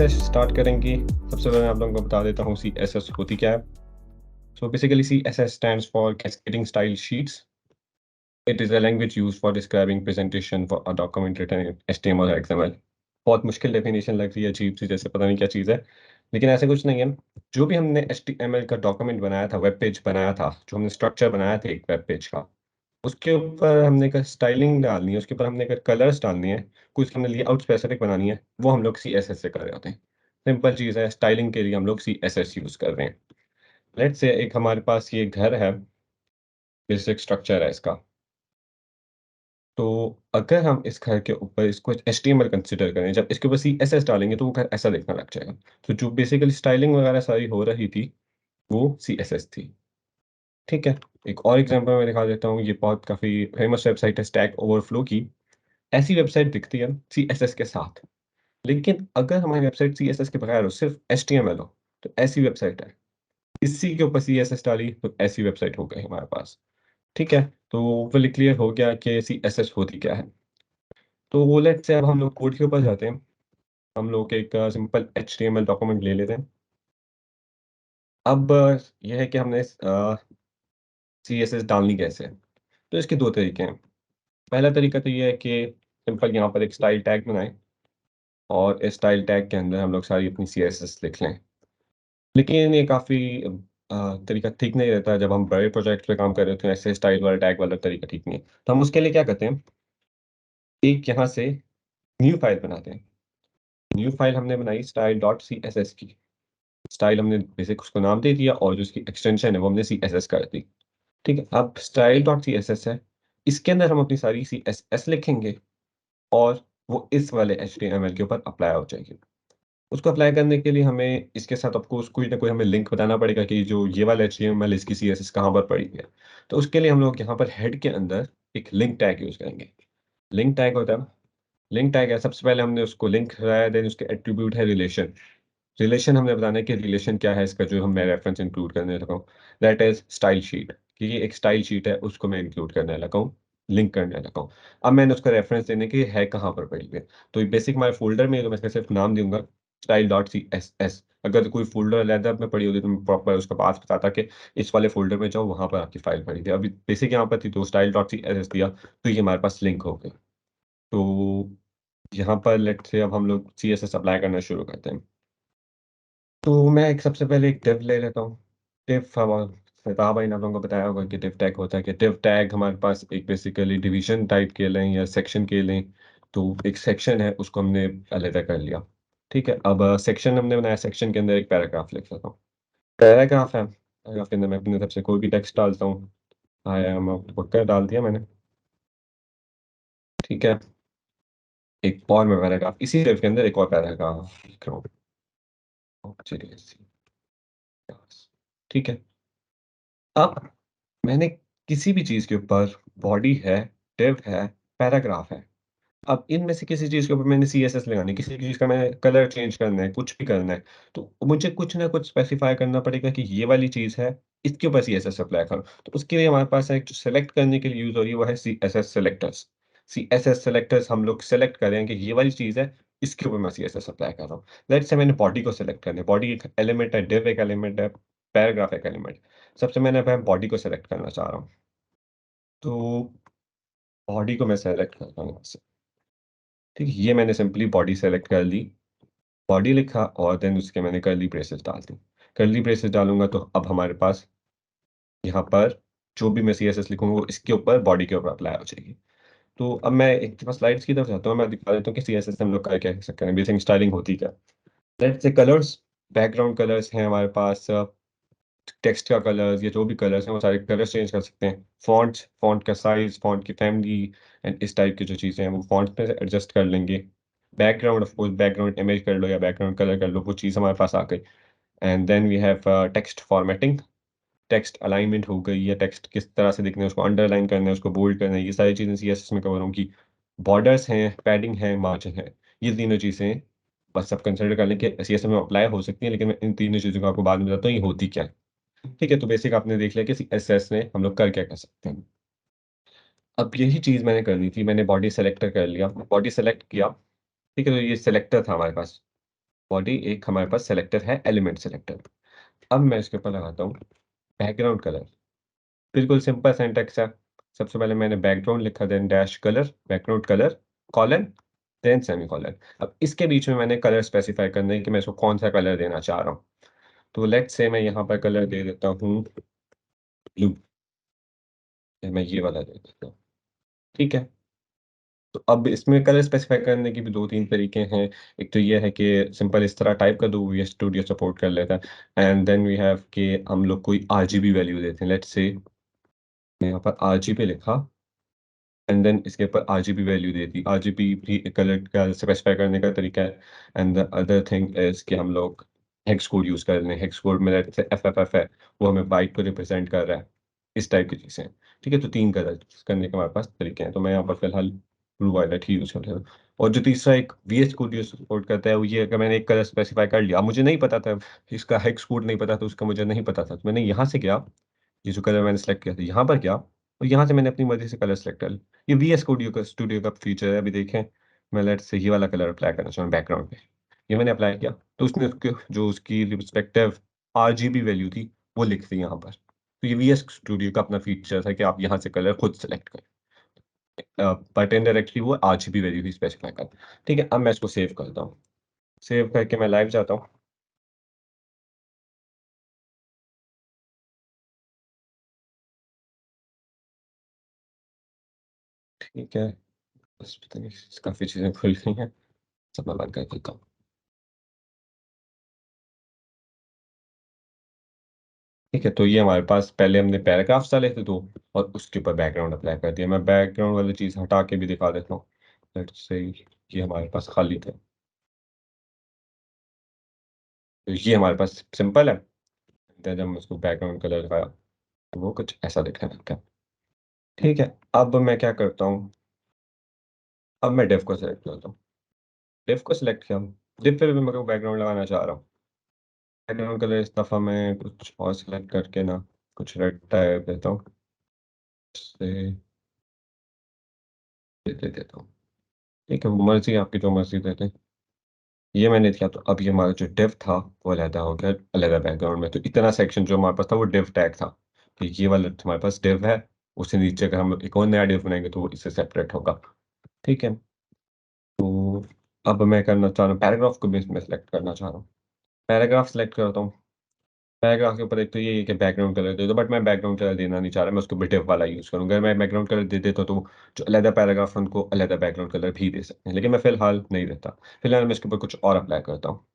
से स्टार्ट करेंगे। सबसे पहले मैं आप लोगों को बता देता हूँ CSS होती क्या है। So basically CSS stands for cascading style sheets. It is a language used for describing presentation for a document written in HTML और XML। बहुत मुश्किल डेफिनेशन लग रही है, अजीब सी, जैसे पता नहीं क्या चीज़ है, लेकिन ऐसा कुछ नहीं है। जो भी हमने HTML का डॉक्यूमेंट बनाया था, वेब पेज बनाया था, जो हमने स्ट्रक्चर बनाया था एक वेब पेज का, उसके ऊपर हमने अगर स्टाइलिंग डालनी है, उसके ऊपर हमने अगर कलर्स डालनी है, कुछ हमने लेआउट स्पेसिफिक बनानी है, वो हम लोग CSS से कर रहे होते हैं। सिंपल चीज़ है, स्टाइलिंग के लिए हम लोग CSS यूज़ कर रहे हैं। लेट्स से एक हमारे पास ये घर है, बेसिक स्ट्रक्चर है इसका। तो अगर हम इस घर के ऊपर इसको HTML कंसीडर करें, जब इसके ऊपर CSS डालेंगे तो वो घर ऐसा दिखने लग जाएगा। तो जो बेसिकली स्टाइलिंग वगैरह सारी हो रही थी, वो CSS थी। ठीक है? एक और एग्ज़ाम्पल मैं दिखा देता हूँ, ये बहुत काफ़ी फेमस वेबसाइट है स्टैक ओवरफ्लो की। ऐसी वेबसाइट दिखती है CSS के साथ। लेकिन अगर हमारी वेबसाइट CSS के बगैर हो, सिर्फ़ HTML हो, तो ऐसी वेबसाइट है। इसी के ऊपर CSS डाली, तो ऐसी वेबसाइट हो गई हमारे पास। ठीक है? तो फिर क्लियर हो गया कि CSS होती क्या है। तो लेट्स से अब हम लोग कोड के ऊपर जाते हैं। हम लोग एक सिंपल HTML डॉक्यूमेंट ले लेते हैं। अब ये है कि हमने CSS डालनी कैसे है? तो इसके 2 तरीके हैं। पहला तरीका तो ये है कि सिंपल यहाँ पर एक स्टाइल टैग बनाएँ और इस स्टाइल टैग के अंदर हम लोग सारी अपनी CSS लिख लें। लेकिन ये काफ़ी तरीका ठीक नहीं रहता है, जब हम बड़े प्रोजेक्ट पे काम कर रहे होते हैं, ऐसे स्टाइल वाला टैग वाला तरीका ठीक नहीं है। तो हम उसके लिए क्या करते हैं, एक यहाँ से न्यू फाइल बनाते हैं। न्यू फाइल हमने बनाई style.css की। स्टाइल हमने बेसिक उसको नाम दे दिया और जो उसकी एक्सटेंशन है वो हमने CSS कर दी। ठीक है? अब style.css है, इसके अंदर हम अपनी सारी CSS लिखेंगे और वो इस वाले HTML के ऊपर अप्लाई हो जाएगी। उसको अप्लाई करने के लिए हमें इसके साथ ऑफ कोर्स कोई ना कोई हमें लिंक बताना पड़ेगा कि जो ये वाला HTML इसकी CSS कहाँ पर पड़ी है। तो उसके लिए हम लोग यहाँ पर हेड के अंदर एक लिंक टैग यूज़ करेंगे। लिंक टैग होता है, लिंक टैग है, सबसे पहले हमने उसको लिंक कराया, देन उसके एट्रीब्यूट है रिलेशन। रिलेशन हमने बताना है कि रिलेशन क्या है इसका, जो हम मैं रेफरेंस इंक्लूड करने लगा हूँ। दैट इज़ स्टाइल शीट, कि ये एक स्टाइल शीट है, उसको मैं इंक्लूड करने लगा हूँ, लिंक करने लगा हूँ। अब मैंने उसका रेफरेंस देने कि ये है कहाँ पर पड़ी हुई है। तो ये बेसिक हमारे फ़ोल्डर में है, तो मैं इसका सिर्फ़ नाम दूँगा style.css। अगर कोई फ़ोल्डर अलग में पड़ी होती तो मैं प्रॉपर उसका पाथ बताता कि इस वाले फ़ोल्डर में जाओ, वहाँ पर आपकी फ़ाइल पड़ी थी। अभी बेसिक यहाँ पर थी तो style.css दिया, तो ये हमारे पास लिंक हो गई। तो यहाँ पर लेट्स से अब हम लोग CSS अप्लाई करना शुरू करते हैं। तो मैं एक सबसे पहले एक div ले लेता हूँ। div फताह भाई ने आप लोगों को बताया होगा कि div टैग होता है, कि div टैग हमारे पास एक बेसिकली डिवीज़न टाइप के लें या सेक्शन के लें, तो एक सेक्शन है उसको हमने अलग कर लिया। ठीक है? अब सेक्शन हमने बनाया, सेक्शन के अंदर एक पैराग्राफ लिख लेता हूँ। पैराग्राफ है, पैराग्राफ के अंदर मैं अपनी तरफ से कोई भी टेक्स्ट डालता हूँ। आई एम अ वर्कर डाल दिया मैंने। ठीक है? एक और मैं पैराग्राफ इसी div के अंदर एक और पैराग्राफ लिख रहा हूँ। चलिए ठीक है? अब मैंने किसी भी चीज़ के ऊपर बॉडी है, डिव है, पैराग्राफ है। अब इनमें से किसी चीज़ के ऊपर मैंने CSS लगानी है, किसी चीज़ का मैं कलर चेंज करना है, कुछ भी करना है, तो मुझे कुछ ना कुछ स्पेसिफ़ाई करना पड़ेगा कि ये वाली चीज़ है, इसके ऊपर CSS अप्लाई करो। तो उसके लिए हमारे पास एक जो सेलेक्ट करने के लिए यूज़ हो रही है, वो है CSS सेलेक्टर्स। CSS सेलेक्टर्स हम लोग सेलेक्ट करें कि ये वाली चीज़ है, इसके ऊपर मैं CSS अप्लाई कर रहा हूँ। लेट्स से मैंने बॉडी को सेलेक्ट करना है, बॉडी एक एलिमेंट है, डिव एक एलिमेंट है, पैराग्राफ एक एलिमेंट। सबसे मैं बॉडी को सेलेक्ट करना चाह रहा हूँ। तो बॉडी को मैं सेलेक्ट करता हूँ यहाँ से। ठीक है? ये मैंने सिंपली बॉडी सेलेक्ट कर ली, बॉडी लिखा और देन उसके मैंने कर्ली ब्रेसेस डाल दी। कर्ली ब्रेसेस डालूँगा तो अब हमारे पास यहाँ पर जो भी मैं CSS लिखूँगा वो इसके ऊपर बॉडी के ऊपर अप्लाई हो जाएगी। तो अब मैं एक दफ़ा स्लाइड्स की तरफ जाता हूँ, मैं दिखा देता हूँ कि CSS से हम लोग क्या-क्या कर सकते हैं, बेसिक स्टाइलिंग होती क्या है। Let's say colours, background colours हैं हमारे पास, टेक्स्ट का कलर्स या जो भी कलर्स हैं वो सारे कलर्स चेंज कर सकते हैं। फ़ॉन्ट्स, फ़ॉन्ट का साइज़, फ़ॉन्ट की फैमिली एंड इस टाइप की जो चीज़ें हैं वो फ़ॉन्ट्स में से एडजस्ट कर लेंगे। Background of course background image कर लो या बैकग्राउंड कलर कर लो, वो चीज़ हमारे पास आ गई। And then we have text formatting, text alignment हो गई या टेक्स्ट किस तरह से दिखना है, उसको अंडरलाइन करना है, उसको बोल्ड करना है, ये सारी चीज़ें CSS में कवर होंगी। बॉर्डर्स हैं, पैडिंग है, मार्जिन है, ये तीनों चीज़ें बस आप कंसिडर कर लें कि CSS में अप्लाई हो सकती हैं, लेकिन मैं इन तीनों चीज़ों को आपको बाद में बताता हूँ ये होती क्या है। ठीक है? तो बेसिक आपने देख लिया कि CSS में हम लोग कर क्या कर सकते हैं। अब यही चीज़ मैंने करनी थी, मैंने बॉडी सेलेक्टर कर लिया, बॉडी सेलेक्ट किया, ठीक है? तो ये सेलेक्टर था हमारे पास। बॉडी एक हमारे पास सेलेक्टर है, एलिमेंट सेलेक्टर। अब मैं इसके ऊपर लगाता हूँ बैकग्राउंड कलर। बिल्कुल सिंपल सिंटैक्स है। सबसे पहले मैंने बैकग्राउंड लिखा, then dash colour, background colour, colon, then semicolon. अब इसके बीच में मैंने कलर स्पेसिफाई करना है कि मैं इसको कौन-सा कलर देना चाह रहा हूँ। तो लेट्स से मैं यहाँ पर कलर दे देता हूँ ब्लू, मैं ये वाला दे देता हूँ, ठीक है? तो अब इसमें कलर स्पेसिफाई करने के भी 2-3 तरीके हैं। एक तो ये है कि सिंपल इस तरह टाइप कर दो, वीएस स्टूडियो सपोर्ट कर लेता है। एंड देन वी हैव कि हम लोग कोई आरजीबी वैल्यू देते हैं। लेट्स से मैं यहाँ पर आरजीबी लिखा एंड देन इसके ऊपर आरजीबी वैल्यू दे दी। आरजीबी भी कलर का स्पेसिफाई करने का तरीका है। And the other thing is कि हम लोग हेक्स कोड यूज़ कर रहे हैं। हेक्स कोड में लेट्स से एफएफएफ है, वो हमें बाइट को रिप्रेज़ेंट कर रहा है। इस टाइप की चीज़ें हैं। ठीक है? तो 3 कलर करने के हमारे पास तरीके हैं। तो मैं यहाँ पर फिलहाल ब्लू वायलेट ही यूज़ कर रहा हूँ। और जो तीसरा एक वीएस कोड जो सपोर्ट करता है, वो ये है कि मैंने एक कलर स्पेसिफाई कर लिया। अब मुझे नहीं पता था, इसका हेक्स कोड नहीं पता था, उसका मुझे नहीं पता था। तो मैंने यहाँ से गया, ये जो कलर मैंने सेलेक्ट किया था, यहाँ पर गया और यहाँ से मैंने अपनी मर्ज़ी से कलर सेलेक्ट कर लिया। ये वीएस स्टूडियो का फीचर है। अभी देखें, मैं लेट्स से ये वाला कलर अप्लाई करना चाहूँ बैकग्राउंड पे। ये मैंने अप्लाई किया, तो उसने उसके जो उसकी रिस्पेक्टिव आरजीबी वैल्यू थी, वो लिख दी यहाँ पर। तो ये वीएस स्टूडियो का अपना फीचर था कि आप यहाँ से कलर खुद सेलेक्ट करें। बट इनडायरेक्टली वो आरजीबी वैल्यू ही स्पेसिफाई करता है। ठीक है, अब मैं इसको सेव करता हूँ। सेव करके मैं लाइव जाता हूँ। ठीक है, बस पता नहीं काफ़ी चीज़ें खुल गई हैं। सब मैं बंद कर देता हूँ। ठीक है, तो ये हमारे पास पहले हमने पैराग्राफ्स डाले थे 2 और उसके ऊपर बैकग्राउंड अप्लाई कर दिया। मैं बैकग्राउंड वाली चीज़ हटा के भी दिखा देता हूँ। लेट्स से ये हमारे पास खाली थे। तो ये हमारे पास सिंपल है। देन जब हम उसको बैकग्राउंड कलर लगाया, तो वो कुछ ऐसा दिखने लगता है। ठीक है, अब मैं क्या करता हूँ, अब मैं डिव को सेलेक्ट करता हूँ। डिव को सेलेक्ट किया, डिव पे भी मैं को बैकग्राउंड लगाना चाह रहा हूँ। बैकग्राउंड कलर इस दफ़ा मैं कुछ और सेलेक्ट करके ना, कुछ रेड टाइप देता हूँ। से ये दे देता हूँ। ठीक है, मर्ज़ी आपकी, जो मर्ज़ी दे दें। ये मैंने किया, तो अब ये हमारा जो डिव था, वो अलहदा हो गया, अलहदा बैकग्राउंड में। तो इतना सेक्शन जो हमारे पास था, वो डिव टैग था कि ये वाला हमारे पास डिव है, उससे नीचे अगर हम एक और नया डिव बनाएँगे, तो वो इससे सेपरेट होगा। ठीक है? तो अब मैं करना चाह रहा हूँ, पैराग्राफ को भी इसमें सेलेक्ट करना चाह रहा हूँ। पैराग्राफ सेलेक्ट करता हूँ। पैराग्राफ के ऊपर एक तो ये है कि बैकग्राउंड कलर दे दो, बट मैं बैकग्राउंड कलर देना नहीं चाह रहा, मैं उसको भी डिव वाला यूज़ करूँगा। अगर मैं बैकग्राउंड कलर दे देता, तो जो अलहदा पैराग्राफ है, उनको अलहदा बैकग्राउंड कलर भी दे सकते हैं, लेकिन मैं फ़िलहाल नहीं देता। फ़िलहाल मैं इसके ऊपर कुछ और अप्लाई करता हूँ।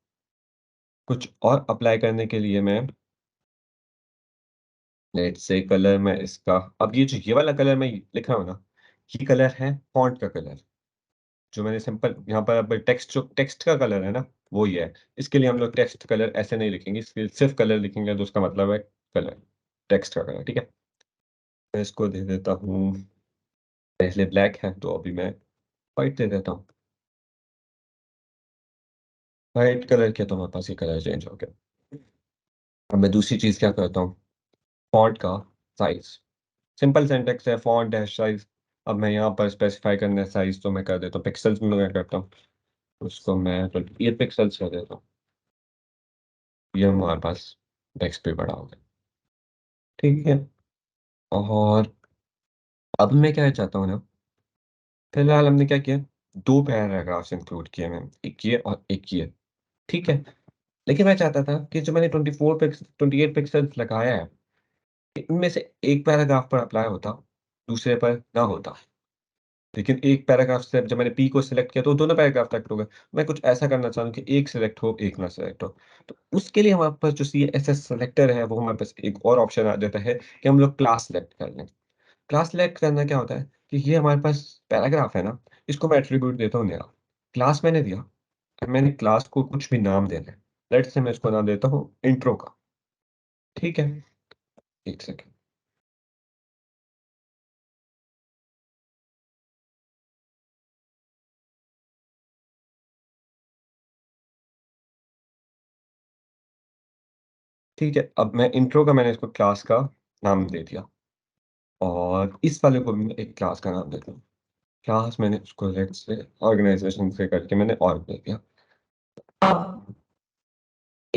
कुछ और अप्लाई करने के लिए मैं लेट्स से कलर मैं इसका, अब ये जो ये वाला कलर मैं लिख रहा हूँ ना, ये कलर है फ़ॉन्ट का कलर। जो मैंने सिंपल यहाँ पर अब टेक्स्ट, जो टेक्स्ट का कलर है ना, वो ये है। इसके लिए हम लोग टेक्स्ट कलर ऐसे नहीं लिखेंगे, सिर्फ़ कलर लिखेंगे, तो उसका मतलब है कलर, टेक्स्ट का कलर, ठीक है? मैं इसको दे देता हूँ, पहले ब्लैक है, तो अभी मैं व्हाइट दे देता हूँ। व्हाइट कलर किया, तो हमारे पास ये कलर चेंज हो गया। अब मैं दूसरी चीज़ क्या करता हूँ, फ़ॉन्ट का साइज़। सिंपल सिंटैक्स है, फ़ॉन्ट डैश साइज़। अब मैं यहाँ पर स्पेसिफ़ाई करना है साइज़, तो मैं कर देता हूँ पिक्सेल्स में, मैं करता हूँ, उसको मैं 28 पिक्सेल्स कर देता हूँ। ये हमारे पास टेक्स्ट पे बड़ा हो गया, ठीक है? और अब मैं क्या चाहता हूँ ना, फिलहाल हमने क्या किया, 2 पैराग्राफ्स इंक्लूड किए मैंने, एक ये और एक ये, ठीक है? लेकिन मैं चाहता था कि जो मैंने 28 पिक्सेल्स लगाया है, इनमें से एक पैराग्राफ पर अप्लाई होता, दूसरे पर ना होता। लेकिन एक पैराग्राफ से जब मैंने पी को सिलेक्ट किया, तो दोनों पैराग्राफ सेलेक्ट हो गए। मैं कुछ ऐसा करना चाह रहा हूँ कि एक सिलेक्ट हो, एक ना सिलेक्ट हो। तो उसके लिए हमारे पास जो सीएसएस सेलेक्टर है, वो हमारे पास एक और ऑप्शन आ जाता है कि हम लोग क्लास सेलेक्ट कर लें। क्लास सेलेक्ट करना क्या होता है कि ये हमारे पास पैराग्राफ है ना, इसको मैं एट्रिब्यूट देता हूँ नया। क्लास मैंने दिया, अब मैंने क्लास को कुछ भी नाम देना है। लेट्स से मैं इसको नाम देता हूँ इंट्रो का, ठीक है? 1 सेकंड। ठीक है, अब मैं इंट्रो का, मैंने इसको क्लास का नाम दे दिया और इस वाले को भी मैं एक क्लास का नाम देता हूँ। क्लास मैंने उसको लेट्स से ऑर्गनाइज़ेशन से करके मैंने ऑर्ग दे दिया।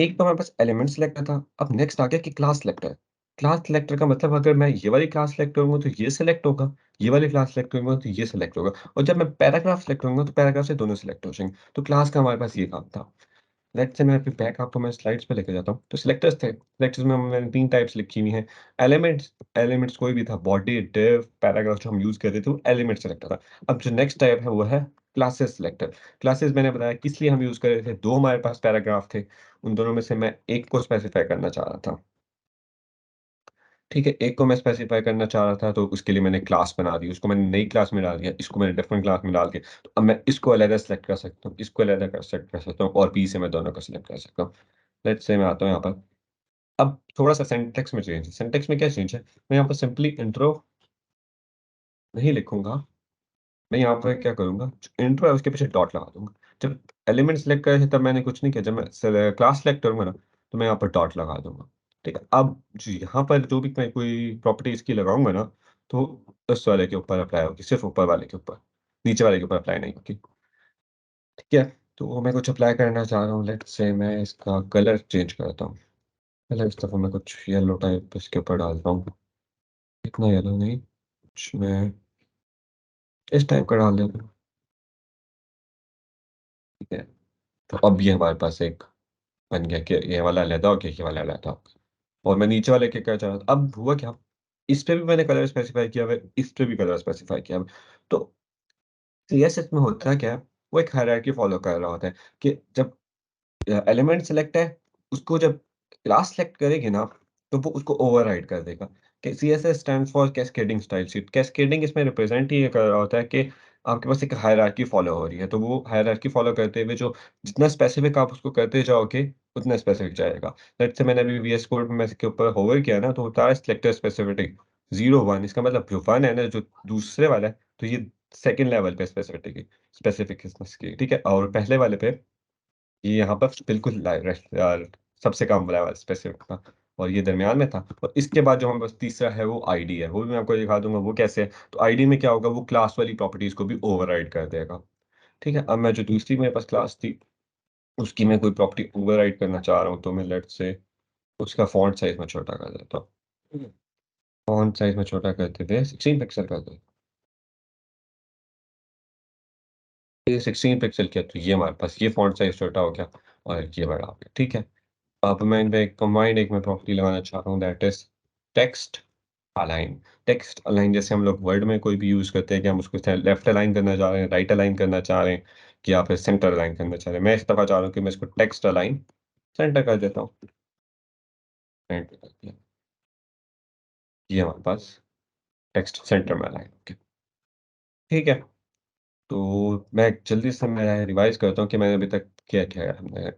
एक तो हमारे पास एलिमेंट सिलेक्टर था, अब नेक्स्ट आ गया कि क्लास सिलेक्टर। क्लास सिलेक्टर का मतलब अगर मैं ये वाली क्लास सिलेक्ट करूँगा तो ये सिलेक्ट होगा, ये वाली क्लास सिलेक्ट करूँगा तो ये सिलेक्ट होगा और जब मैं पैराग्राफ सिलेक्ट करूँगा तो पैराग्राफ से दोनों सिलेक्ट हो जाएँगे। तो क्लास का हमारे पास ये काम था। लेट्स से मैं अभी बैक आपको मैं स्लाइड्स पे लेके जाता हूँ। तो सिलेक्टर्स थे, सिलेक्टर्स में मैंने 3 टाइप्स लिखी हुई हैं। एलिमेंट्स एलिमेंट्स कोई भी था, बॉडी, डिव, पैराग्राफ जो हम यूज़ कर रहे थे वो एलिमेंट सिलेक्टर था। अब जो नेक्स्ट टाइप है वो है क्लासेस सिलेक्टर। क्लासेस मैंने बताया किस लिए हम यूज़ कर रहे थे, 2 हमारे पास पैराग्राफ थे, उन दोनों में से मैं एक को स्पेसिफाई करना चाह रहा था। ठीक है, एक को मैं स्पेसिफाई करना चाह रहा था तो उसके लिए मैंने क्लास बना दी, उसको मैंने नई क्लास में डाल दिया, इसको मैंने डिफरेंट क्लास में डाल के तो अब मैं इसको अलग सेलेक्ट कर सकता हूँ, इसको अलग कर सेलेक्ट कर सकता हूँ और बी से मैं दोनों को सिलेक्ट कर सकता हूँ। लेट्स से मैं आता हूँ यहाँ पर। अब थोड़ा-सा सिंटैक्स में चेंज है। सिंटैक्स में क्या चेंज है? मैं यहाँ पर सिंपली इंट्रो नहीं लिखूँगा, मैं यहाँ पर क्या करूँगा, जो इंट्रो है उसके पीछे डॉट लगा दूँगा। जब एलिमेंट सिलेक्ट करे थे तब मैंने कुछ नहीं किया, जब मैं क्लास सिलेक्ट करूँगा ना, तो मैं यहाँ पर डॉट लगा दूँगा। ठीक है? अब जो यहाँ पर जो भी मैं कोई प्रॉपर्टी इसकी लगाऊँगा ना, तो इस वाले के ऊपर अप्लाई होगी, सिर्फ़ ऊपर वाले के ऊपर, नीचे वाले के ऊपर अप्लाई नहीं होगी। ठीक है? तो मैं कुछ अप्लाई करना चाह रहा हूँ, लेट्स से मैं इसका कलर चेंज करता हूँ। कलर इस दफ़ा मैं कुछ येलो टाइप इसके ऊपर डालता हूँ। इतना येलो नहीं, कुछ मैं इस टाइप का डाल देता हूँ, ठीक है? तो अब ये हमारे पास एक बन गया कि ये वाला अलहदा हो गया, ये वाला अलहदा हो गया और मैं नीचे वाले के क्या चाह रहा था, अब हुआ क्या? इस पे भी मैंने कलर स्पेसिफ़ाई किया हुआ है, इस पे भी कलर स्पेसिफ़ाई किया हुआ है। तो सीएसएस में होता क्या है, वो एक हायरार्की फ़ॉलो कर रहा होता है कि जब एलिमेंट सेलेक्ट है, उसको जब क्लास सेलेक्ट करेगी ना, तो वो उसको ओवरराइड कर देगा। कि CSS stands for cascading style sheet. Cascading इसमें रिप्रेज़ेंट ही ये कर रहा होता है कि आपके पास एक हायरार्की फ़ॉलो हो रही है, तो वो हायरार्की फ़ॉलो करते हुए जो जितना स्पेसिफ़िक आप उसको करते जाओगे, उतना स्पेसिफ़िक जाएगा। लेट्स से मैंने अभी वीएस कोड में इसके ऊपर होवर किया ना, तो होता है सिलेक्टर स्पेसिफिक 0, 1 इसका मतलब जो 1 है ना, जो दूसरे वाला है, तो ये सेकंड लेवल पे स्पेसिफिकनेस की, ठीक है? और पहले वाले पे ये यहाँ पर बिल्कुल सबसे कम वाला स्पेसिफ़िक था और ये दरमियान में था और इसके बाद जो हमारे पास तीसरा है वो आईडी है, वो भी मैं आपको दिखा दूँगा वो कैसे है। तो आईडी में क्या होगा, वो क्लास वाली प्रॉपर्टीज़ को भी ओवरराइड कर देगा। ठीक है? अब मैं जो दूसरी मेरे पास क्लास थी, उसकी मैं कोई प्रॉपर्टी ओवरराइड करना चाह रहा हूँ, तो मैं लेट्स से उसका फ़ॉन्ट साइज़ मैं छोटा कर देता हूँ। फ़ॉन्ट साइज़ मैं छोटा करते थे 16 पिक्सल कर दो। ये 16 पिक्सल किया तो ये हमारे पास ये फ़ॉन्ट साइज़ छोटा हो गया और ये बड़ा हो गया। ठीक है? अब मैं इनमें कंबाइंड एक मैं प्रॉपर्टी लगाना चाह रहा हूँ that is text align. Text align जैसे हम लोग वर्ड में कोई भी यूज़ करते हैं कि हम उसको लेफ्ट अलाइन करना चाह रहे हैं, राइट अलाइन करना चाह रहे हैं कि या फिर सेंटर अलाइन करना चाह रहे हैं। मैं इस दफ़ा चाह रहा हूँ कि मैं इसको टेक्स्ट अलाइन सेंटर कर देता हूँ। एंटर कर दिया। ये हमारे पास टेक्स्ट सेंटर में अलाइन हो गया। ठीक है? तो मैं जल्दी से मैं रिवाइज़ करता हूँ कि मैंने अभी तक क्या-क्या है हमने।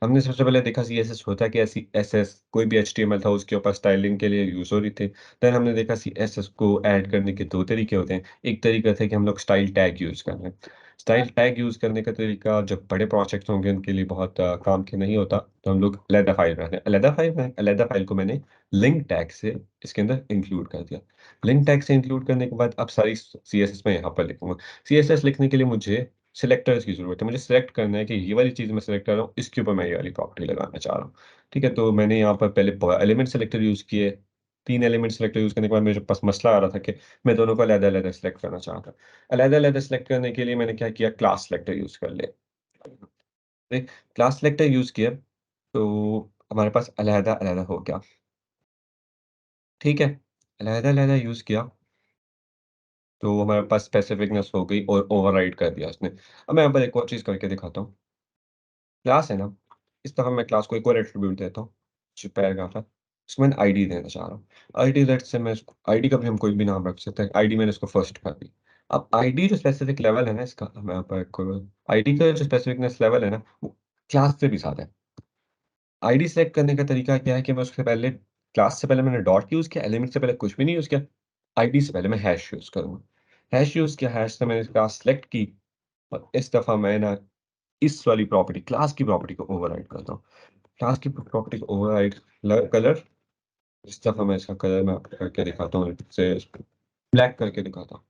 हमने सबसे पहले देखा सीएसएस होता है कि ऐसी एसएस कोई भी एचटीएमएल था उसके ऊपर स्टाइलिंग के लिए यूज़ हो रही थी। देन हमने देखा सीएसएस को ऐड करने के 2 तरीके होते हैं। एक तरीका था कि हम लोग स्टाइल टैग यूज़ कर रहे हैं। स्टाइल टैग यूज़ करने का तरीका जब बड़े प्रोजेक्ट्स होंगे उनके लिए बहुत काम के नहीं होता, तो हम लोग अलहदा फ़ाइल रखते हैं। अलहदा फ़ाइल को मैंने लिंक टैग से इसके अंदर इंक्लूड कर दिया। लिंक टैग से इंक्लूड करने के बाद अब सारी सीएसएस मैं यहाँ पर लिखूँगा। सीएसएस लिखने के लिए मुझे सिलेक्टर्स की ज़रूरत है। मुझे सिलेक्ट करना है कि ये वाली चीज़ मैं सिलेक्ट कर रहा हूँ, इसके ऊपर मैं ये वाली प्रॉपर्टी लगाना चाह रहा हूँ। ठीक है? तो मैंने यहाँ पर पहले एलिमेंट सेलेक्टर यूज़ किए। 3 एलिमेंट सेलेक्टर यूज़ करने के बाद मेरे पास मसला आ रहा था कि मैं दोनों को अलग-अलग सेलेक्ट करना चाह रहा था। अलग-अलग सेलेक्ट करने के लिए मैंने क्या किया, क्लास सेलेक्टर यूज़ कर लिया। फिर क्लास सेलेक्टर यूज़ किया, तो हमारे पास अलग-अलग हो गया। ठीक है? अलग-अलग यूज़ किया तो हमारे पास स्पेसिफिकनेस हो गई और ओवरराइड कर दिया उसने। अब मैं यहाँ पर एक और चीज़ करके दिखाता हूँ। क्लास है ना, इस दफ़ा मैं क्लास को एक और एट्रिब्यूट देता हूँ, जो पैराग्राफ है, उसको मैंने आईडी देना चाह रहा हूँ। आईडी लेट्स से मैं इसको आईडी का भी हम कोई भी नाम रख सकते हैं, आईडी मैंने इसको फर्स्ट कर दी। अब आईडी जो स्पेसिफिक लेवल है ना इसका, मैं यहाँ पर आईडी का जो स्पेसिफिकनेस लेवल है ना, वो क्लास से भी ज़्यादा है। आईडी सेलेक्ट करने का तरीका क्या है कि मैं उससे पहले क्लास से पहले मैंने डॉट यूज़ किया, एलिमेंट से पहले कुछ भी नहीं यूज़ किया। आईडी से पहले मैं हैश यूज़ करूँगा। हैश यूज़ किया, हैश से मैंने क्लास सेलेक्ट की और इस दफ़ा मैं ना इस वाली प्रॉपर्टी क्लास की प्रॉपर्टी को ओवरराइड करता हूँ। क्लास की प्रॉपर्टी को ओवरराइड कलर इस दफ़ा मैं इसका कलर मैं आपको करके दिखाता हूँ, से ब्लैक करके दिखाता हूँ।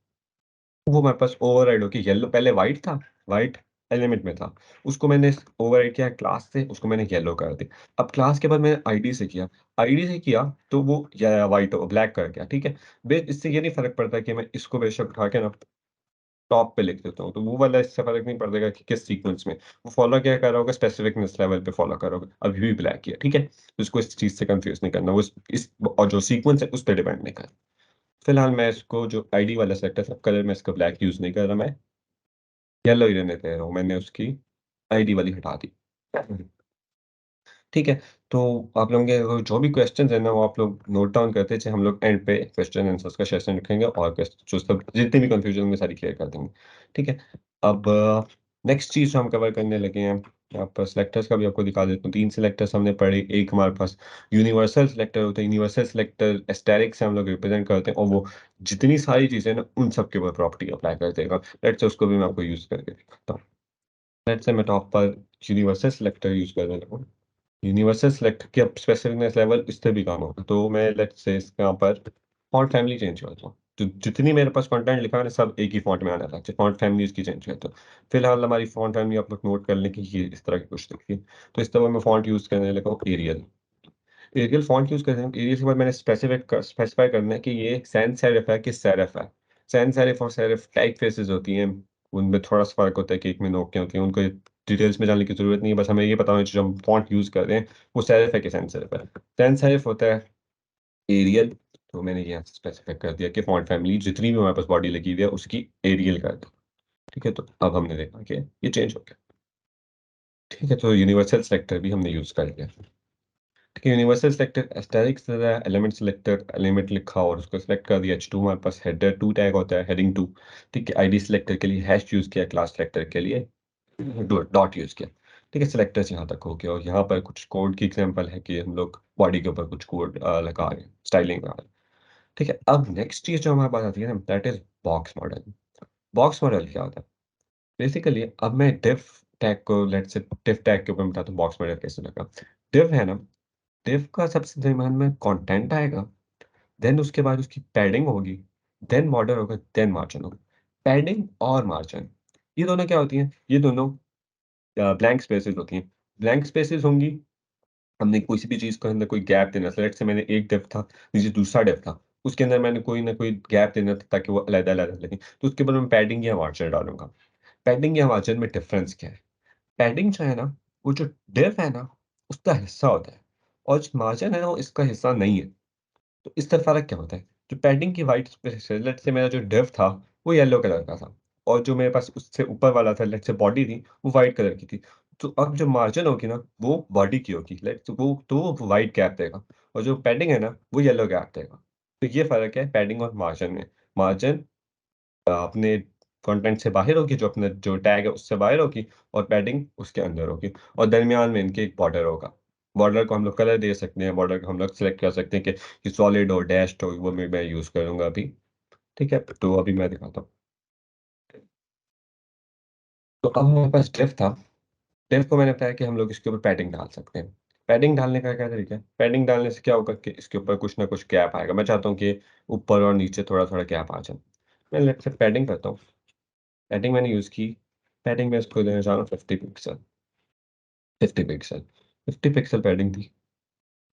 वो हमारे पास ओवरराइड होके येलो पहले व्हाइट था, व्हाइट एलिमेंट में था, उसको मैंने ओवरराइड किया क्लास से, उसको मैंने येलो कर दिया। अब क्लास के बाद मैंने आईडी से किया, आईडी से किया तो वो या व्हाइट ब्लैक कर गया, ठीक है? इससे ये नहीं फ़र्क पड़ता कि मैं इसको बेशक उठा के ना टॉप पे लिख देता हूँ, तो वो वाला इससे फ़र्क नहीं पड़ेगा कि किस सीक्वेंस में। वो फ़ॉलो क्या कर रहा होगा, स्पेसिफिकनेस लेवल पे फ़ॉलो कर रहा होगा। अभी भी ब्लैक ही है, ठीक है? तो इसको इस चीज़ से कन्फ्यूज़ नहीं करना, वो इस और जो सीक्वेंस है उस पे डिपेंड नहीं करना। फिलहाल मैं इसको जो आईडी वाला सेलेक्टर था, कलर में इसका ब्लैक यूज़ नहीं कर रहा मैं, येलो ही रहने दे रहा हूँ। मैंने उसकी आईडी वाली हटा दी। ठीक है, तो आप लोगों के जो भी क्वेश्चन्स हैं ना, वो आप लोग नोट डाउन करते जाइए, हम लोग एंड पे क्वेश्चन आंसर्स का सेशन रखेंगे और जो सब जितनी भी कन्फ्यूजन होंगी सारी क्लियर कर देंगे। ठीक है? अब नेक्स्ट चीज़ जो हम कवर करने लगे हैं, यहाँ पर सिलेक्टर्स का भी आपको दिखा देता हूँ। 3 सिलेक्टर्स हमने पढ़े, एक हमारे पास यूनिवर्सल सिलेक्टर होता है, यूनिवर्सल सिलेक्टर एस्टेरिक से हम लोग रिप्रेज़ेंट करते हैं और वो जितनी सारी चीज़ें हैं ना, उन सब के ऊपर प्रॉपर्टी अप्लाई कर देगा। लेट्स से उसको भी मैं आपको यूज़ करके दिखाता हूँ। लेट्स से मैं टॉप पर यूनिवर्सल सिलेक्टर यूज़ करने लगा हूँ। यूनिवर्सल सिलेक्ट किया स्पेसिफिकनेस लेवल इस पे भी काम होगा। तो मैं लेट्स से इसके यहाँ पर फ़ॉन्ट फैमिली चेंज करता हूँ। तो जितनी मेरे पास कंटेंट लिखा है ना सब एक ही फ़ॉन्ट में आना चाहिए। फ़ॉन्ट फैमिली इसकी चेंज करता हूँ। फिलहाल हमारी फ़ॉन्ट फैमिली आप लोग नोट कर लें कि ये इस तरह की कुछ दिखती है। तो इस तरह मैं फ़ॉन्ट यूज़ करने लगा हूँ एरियल। एरियल फ़ॉन्ट यूज़ करते हैं। एरियल के बाद मैंने स्पेसिफ़ाई करना है कि ये सैन्स सेरिफ है कि सेरिफ है। सैन्स सेरिफ और सेरिफ टाइपफेसेस होती हैं। उनमें थोड़ा-सा फ़र्क होता है कि एक में नोकें होती हैं। उनको डिटेल्स में जानने की ज़रूरत नहीं है। बस हमें ये पता होना चाहिए जो हम फ़ॉन्ट यूज़ कर रहे हैं, वो सेरिफ है कि सैन्स सेरिफ है। सैन्स सेरिफ होता है एरियल, तो मैंने यहाँ स्पेसिफ़ाई कर दिया कि फ़ॉन्ट फैमिली जितनी भी हमारे पास बॉडी लगी हुई है, उसकी एरियल कर दो। ठीक है? तो अब हमने देखा कि ये चेंज हो गया। ठीक है? तो यूनिवर्सल सेलेक्टर भी हमने यूज़ कर लिया। ठीक है, universal selector asterisk element selector element लिखा और उसको सिलेक्ट कर दिया। H2 हमारे पास हेडर 2 टैग होता है, हेडिंग 2। ठीक है, आईडी सिलेक्टर के लिए हैश यूज़ किया, क्लास सिलेक्टर के लिए डॉट यूज़ किया। ठीक है, सिलेक्टर्स यहाँ तक हो गया और यहाँ पर कुछ कोड की एग्जांपल है कि हम लोग बॉडी के ऊपर कुछ कोड लगा रहे हैं, स्टाइलिंग लगा रहे हैं। ठीक है, अब नेक्स्ट चीज़ जो हमारे पास आती है ना, that is box model. Box model क्या होता है? बेसिकली अब मैं डिफ टैग को लेट्स से डिफ टैग के ऊपर बताता हूँ बॉक्स मॉडल कैसे लगा। डिफ है ना, डिफ का सबसे दिमाग में कंटेंट आएगा, देन उसके बाद उसकी पैडिंग होगी, देन बॉर्डर होगा, देन मार्जिन होगा। पैडिंग और मार्जिन ये दोनों क्या होती हैं? ये दोनों ब्लैंक स्पेसेस होती हैं। ब्लैंक स्पेसेस होंगी, हमने किसी भी चीज़ के अंदर कोई गैप देना था। लेट्स से मैंने एक डिव था, नीचे दूसरा डिव था, उसके अंदर मैंने कोई ना कोई गैप देना था ताकि वो अलग-अलग लगे। तो उसके बाद मैं पैडिंग या मार्जिन डालूँगा। पैडिंग या मार्जिन में डिफरेंस क्या है? पैडिंग जो है ना, वो जो डिव है ना, उसका हिस्सा होता है और जो मार्जिन है ना, वो इसका हिस्सा नहीं है। तो इससे फ़र्क क्या होता है? जो पैडिंग की व्हाइट स्पेस है, लेट्स से मेरा जो डिव था, वो येलो कलर का था और जो मेरे पास उससे ऊपर वाला था, लेट्स से बॉडी थी, वो व्हाइट कलर की थी। तो अब जो मार्जिन होगी ना, वो बॉडी की होगी, वो व्हाइट गैप देगा और जो पैडिंग है ना, वो येलो गैप देगा। तो ये फ़र्क है पैडिंग और मार्जिन में। मार्जिन अपने कंटेंट से बाहर होगी, जो अपना जो टैग है उससे बाहर होगी और पैडिंग उसके अंदर होगी और दरमियान में इनके एक बॉर्डर होगा। बॉर्डर को हम लोग कलर दे सकते हैं, बॉर्डर को हम लोग सेलेक्ट कर सकते हैं कि सॉलिड हो, डैश्ड हो, वो मैं यूज़ करूँगा अभी। ठीक है? तो अभी मैं दिखाता हूँ। तो अब हमारे पास डिफ था, डिफ को मैंने बताया कि हम लोग इसके ऊपर पैडिंग डाल सकते हैं। पैडिंग डालने का क्या तरीका है? पैडिंग डालने से क्या होगा कि इसके ऊपर कुछ ना कुछ गैप आएगा। मैं चाहता हूँ कि ऊपर और नीचे थोड़ा-थोड़ा गैप आ जाए। मैं लेट्स से पैडिंग करता हूँ। पैडिंग मैंने यूज़ की, पैडिंग मैं इसको देना चाह रहा हूँ 50 पिक्सल, 50 पिक्सल, 50 पिक्सल पैडिंग दी,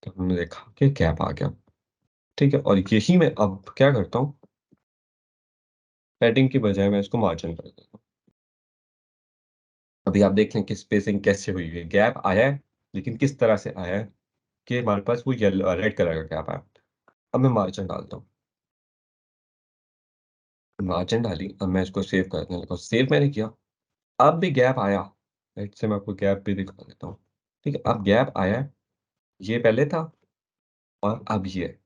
तो हमने देखा कि गैप आ गया, ठीक है? और यही मैं अब क्या करता हूँ, पैडिंग की बजाय मैं इसको मार्जिन कर देता हूँ। अभी आप देख लें कि स्पेसिंग कैसे हुई है, गैप आया है, लेकिन किस तरह से आया है कि हमारे पास वो रेड कलर का गैप आया। अब मैं मार्जिन डालता हूँ, मार्जिन डाली, अब मैं इसको सेव करने लगा, सेव मैंने किया, अब भी गैप आया, लेट्स से मैं आपको गैप भी दिखा देता हूँ, ठीक है? अब गैप आया है, ये पहले था और अब ये है।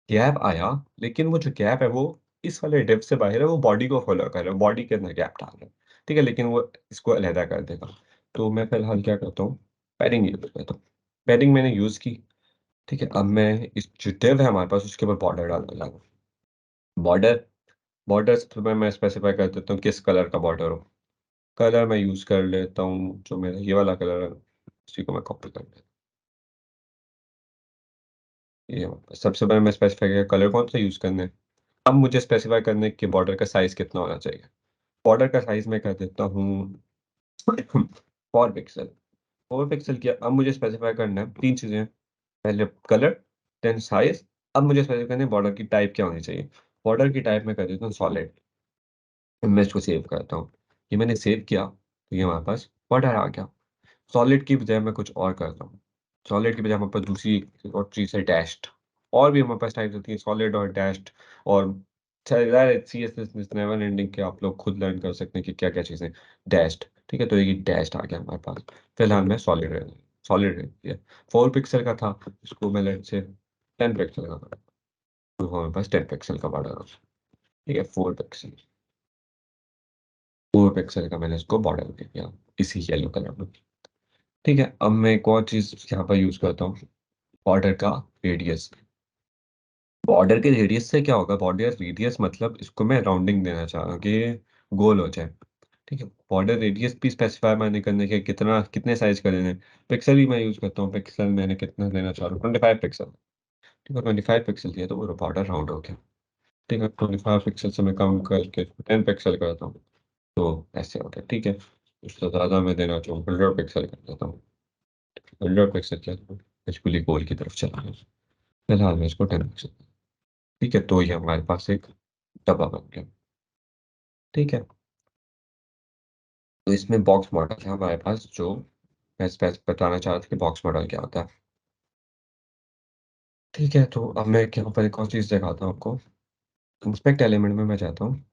गैप आया, लेकिन वो जो गैप है वो इस वाले डिव से बाहर है, वो बॉडी को फ़ॉलो कर रहा है, बॉडी के अंदर गैप डाल रहा है, ठीक है? लेकिन वो इसको अलहदा कर देगा। तो मैं फिलहाल क्या करता हूँ, पैडिंग यूज़ करता हूँ। पैडिंग मैंने यूज़ की, ठीक है? अब मैं इस जो डिव है हमारे पास उसके ऊपर बॉर्डर डालने लगा। बॉर्डर बॉर्डर सबसे पहले मैं स्पेसिफ़ाई कर देता हूँ किस कलर का बॉर्डर हो। कलर मैं यूज़ कर लेता हूँ, जो मेरा ये वाला कलर है, उसी को मैं कॉपी कर लेता हूँ। ये वाला। सबसे पहले मैं स्पेसिफ़ाई किया कलर कौन-सा यूज़ करना है। अब मुझे स्पेसिफ़ाई करना है कि बॉर्डर का साइज़ कितना होना चाहिए। बॉर्डर का साइज़ मैं कर देता हूँ फॉर पिक्सल, 4 पिक्सल किया, अब मुझे स्पेसिफाई करना है 3 चीज़ें, पहले कलर, देन साइज़, अब मुझे स्पेसिफाई करना है बॉर्डर की टाइप क्या होनी चाहिए। बॉर्डर की टाइप मैं कर देता हूँ सॉलिड, मैं इसको सेव करता हूँ। ये मैंने सेव किया, तो ये हमारे पास बॉर्डर आ गया। सॉलिड की बजाय मैं कुछ और करता हूँ। सॉलिड की बजाय हमारे पास दूसरी और चीज़ है डैश्ड, और भी हमारे पास टाइप्स होती हैं सॉलिड और डैश्ड, और सीएसएस इज़ नेवर एंडिंग के आप लोग खुद लर्न कर सकते हैं कि क्या-क्या चीज़ें डैश्ड, ठीक है? तो ये डैश्ड आ गया हमारे पास। फिलहाल मैं सॉलिड रह गया। 4 पिक्सल का था, इसको मैं लेट्स से 10 पिक्सल का करा, तो हमारे पास 10 पिक्सल का बॉर्डर आ, ठीक है? 4 पिक्सल का मैंने इसको बॉर्डर दे दिया, इसी येलो कलर में। ठीक है, अब मैं एक और चीज़ यहाँ पर यूज़ करता हूँ, बॉर्डर का रेडियस। बॉर्डर के रेडियस से क्या होगा, बॉर्डर रेडियस मतलब इसको मैं राउंडिंग देना चाह रहा हूँ कि ये गोल हो जाए, ठीक है? बॉर्डर रेडियस भी स्पेसिफाई मैंने करने के कितना कितने साइज़ का लेना है। पिक्सल भी मैं यूज़ करता हूँ, पिक्सल मैंने कितना लेना चाह रहा हूँ, 25 पिक्सल, ठीक है? 25 पिक्सल दिया तो वो बॉर्डर राउंड हो गया, ठीक है? 25 पिक्सल से मैं कम करके 10 पिक्सल करता हूँ, तो ऐसे हो गया, ठीक है? उससे ज़्यादा मैं देना चाहूँ 100 पिक्सल कर देता हूँ। 100 पिक्सल किया तो बिल्कुल ही गोल की तरफ चला गया। फिलहाल मैं इसको 10 पिक्सल, ठीक है? तो ये हमारे पास एक डब्बा बन गया, ठीक है? तो इसमें बॉक्स मॉडल है हमारे पास, जो मैं बताना चाह रहा था कि बॉक्स मॉडल क्या होता है। ठीक है, तो अब मैं यहाँ पर एक और चीज़ दिखाता हूँ आपको। इंस्पेक्ट एलिमेंट में मैं जाता हूँ,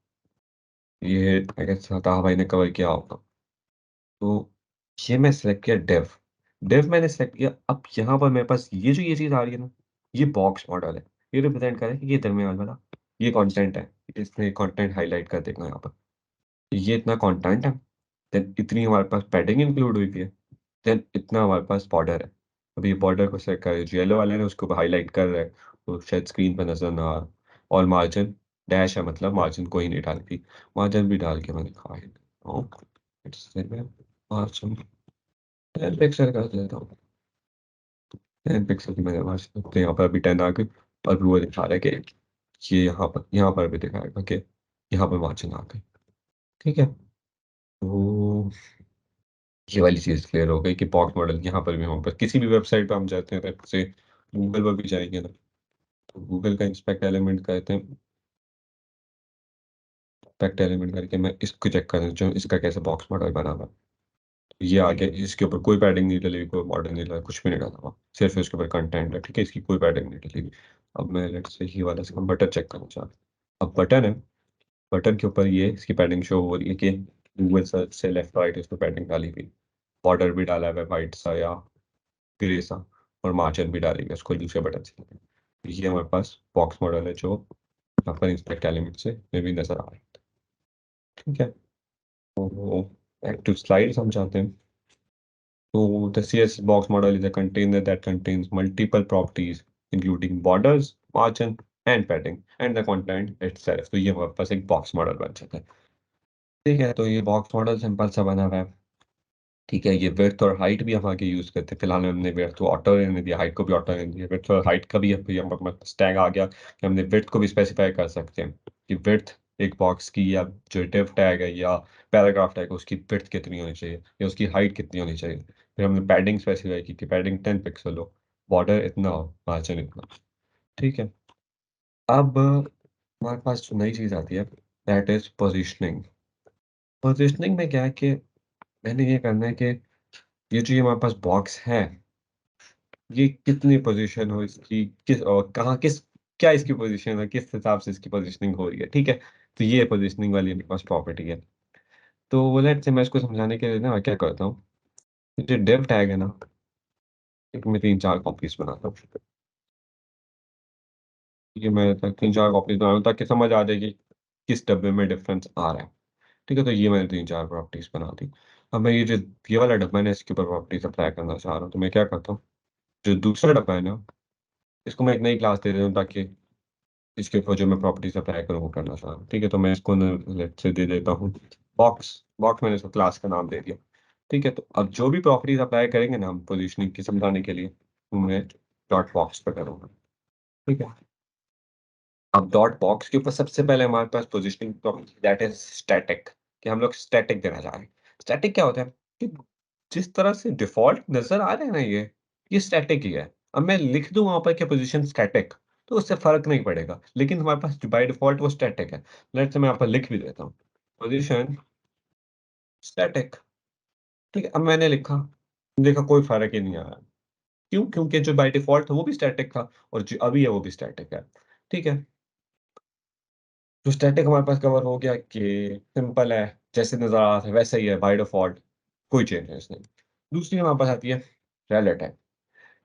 ये आई गेस ताहा भाई ने कवर किया होगा। तो ये मैं सेलेक्ट किया डेव, मैंने सेलेक्ट किया। अब यहाँ पर मेरे पास ये चीज़ आ रही है ना, ये बॉक्स मॉडल है। ये रिप्रेज़ेंट कर रहा है कि ये दरमियान वाला, ये कंटेंट है। इसने कंटेंट हाइलाइट कर देगा यहाँ पर। ये इतना कंटेंट है, देन इतनी हमारे पास पैडिंग इंक्लूड हुई हुई है, देन इतना हमारे पास बॉर्डर है। अब ये बॉर्डर को सेलेक्ट कर, जो येलो वाले ने उसको हाइलाइट कर रहा है, तो शायद स्क्रीन पे नज़र ना आ रहा। और मार्जिन डैश है, मतलब मार्जिन कोई नहीं डाली थी। मार्जिन भी डाल के मैंने दिखाया हूँ। इट्स मार्जिन 10 पिक्सल कर देता हूँ। 10 पिक्सल की मैंने मार्जिन, तो यहाँ पर अभी 10 आ गई, और वो दिखा रहा है कि ये यहाँ पर भी दिखाएगा कि यहाँ पर मार्जिन आ गई। ठीक है? तो ये वाली चीज़ क्लियर हो गई कि बॉक्स मॉडल यहाँ पर भी, वहाँ पर किसी भी वेबसाइट पे हम जाते हैं, जैसे गूगल पर भी जाएँगे ना, तो गूगल का इंस्पेक्ट एलिमेंट कहते हैं, इंस्पेक्ट एलिमेंट करके मैं इसको चेक करना चाहूँ, इसका कैसे बॉक्स मॉडल बना हुआ है। तो ये आ गया, इसके ऊपर कोई पैडिंग नहीं डली हुई, कोई बॉर्डर नहीं डला, कुछ भी नहीं डाला हुआ, सिर्फ़ इसके ऊपर कंटेंट है, ठीक है? इसकी कोई पैडिंग नहीं डली हुई। अब मैं लेट्स से ये वाला इसका बटन चेक करना चाहता हूँ। अब बटन है, बटन के ऊपर ये इसकी पैडिंग शो हो रही है कि गूगल सर्च से लेफ्ट राइट इस पे पैडिंग डाली हुई। बॉर्डर भी डाला हुआ है व्हाइट सा या ग्रे सा, और मार्जिन भी डाली हुई है उसको दूसरे बटन से। ये हमारे पास बॉक्स मॉडल है, जो यहाँ पर इंस्पेक्ट एलिमेंट से में भी नज़र आ रहा है। ठीक है? तो बैक टू स्लाइड्स हम जाते हैं। So the CS box model is a container that contains multiple properties, including borders, margin, and padding, and the content itself. तो ये हमारे पास एक बॉक्स मॉडल बन जाता है। ठीक है, तो ये बॉक्स मॉडल सिंपल सा बना हुआ है। ठीक है, ये विड्थ और हाइट भी हम आगे यूज़ करते हैं। फिलहाल हमने विड्थ को ऑटो रहने दिया, हाइट को भी ऑटो रहने दिया। विड्थ और हाइट का भी अब ये हमारे पास टैग आ गया कि हमने विड्थ को भी स्पेसिफाई कर सकते हैं कि विड्थ एक बॉक्स की, या जो डिव टैग है या पैराग्राफ टैग है, उसकी विड्थ कितनी होनी चाहिए या उसकी हाइट कितनी होनी चाहिए। फिर हमने पैडिंग स्पेसिफाई की कि पैडिंग 10 पिक्सल हो, बॉर्डर इतना हो, मार्जिन इतना। ठीक है? अब हमारे पास जो नई चीज़ आती है, दैट इज़ पोज़िशनिंग। पोज़िशनिंग में क्या है कि मैंने ये करना है कि ये जो ये हमारे पास बॉक्स है, ये कितनी पोज़ीशन हो इसकी, किस और कहाँ किस क्या इसकी पोज़ीशन है, किस हिसाब से इसकी पोज़ीशनिंग हो रही है, ठीक है? तो ये पोज़ीशनिंग वाली मेरे पास प्रॉपर्टी है। तो लेट्स से मैं इसको समझाने के लिए ना मैं क्या करता हूँ, जो डिव टैग है ना, एक मैं 3-4 कॉपीज़ बनाता हूँ। ये मैं 3-4 कॉपीज़ बना रहा हूँ ताकि समझ आ जाए कि किस डब्बे में डिफ़रेंस आ रहा है। ठीक है? तो ये मैंने 3-4 प्रॉपर्टीज़ बना दी। अब मैं ये वाला डब्बा है ना, इसके ऊपर प्रॉपर्टीज़ अप्लाई करना चाह रहा हूँ, तो मैं क्या करता हूँ, जो दूसरा डब्बा है ना, इसको मैं एक नई क्लास दे देता हूँ ताकि इसके ऊपर जो मैं प्रॉपर्टीज़ अप्लाई करूँ वो करना चाह रहा हूँ। ठीक है? तो मैं इसको ना लेट्स से दे देता हूँ बॉक्स, मैंने इसको क्लास का नाम दे दिया। ठीक है? तो अब जो भी प्रॉपर्टीज़ अप्लाई करेंगे ना हम पोज़ीशनिंग की समझाने के लिए, वो मैं डॉट बॉक्स पे करूँगा। ठीक है? अब डॉट बॉक्स के ऊपर सबसे पहले हमारे पास positioning property that is static, कि हम लोग स्टैटिक देना चाह रहे हैं। स्टैटिक क्या होता है कि जिस तरह से डिफ़ॉल्ट नज़र आ रहे हैं ना ये स्टैटिक ही है। अब मैं लिख दूँ वहाँ पर कि पोज़ीशन स्टैटिक, तो उससे फ़र्क नहीं पड़ेगा। लेकिन हमारे पास जो बाय डिफ़ॉल्ट वो स्टैटिक है। लेट्स से मैं यहाँ पर लिख भी देता हूँ, पोज़ीशन स्टैटिक, ठीक है? अब मैंने लिखा, देखा कोई फ़र्क ही नहीं आया। क्यों? क्योंकि जो बाय डिफ़ॉल्ट था वो भी स्टैटिक था और जो अभी है वो भी स्टैटिक है। ठीक है? तो स्टैटिक हमारे पास कवर हो गया कि सिंपल है, जैसे नज़र आ रहा था वैसा ही है बाय डिफ़ॉल्ट, कोई चेंजेस नहीं। दूसरी हमारे पास आती है रिलेटिव।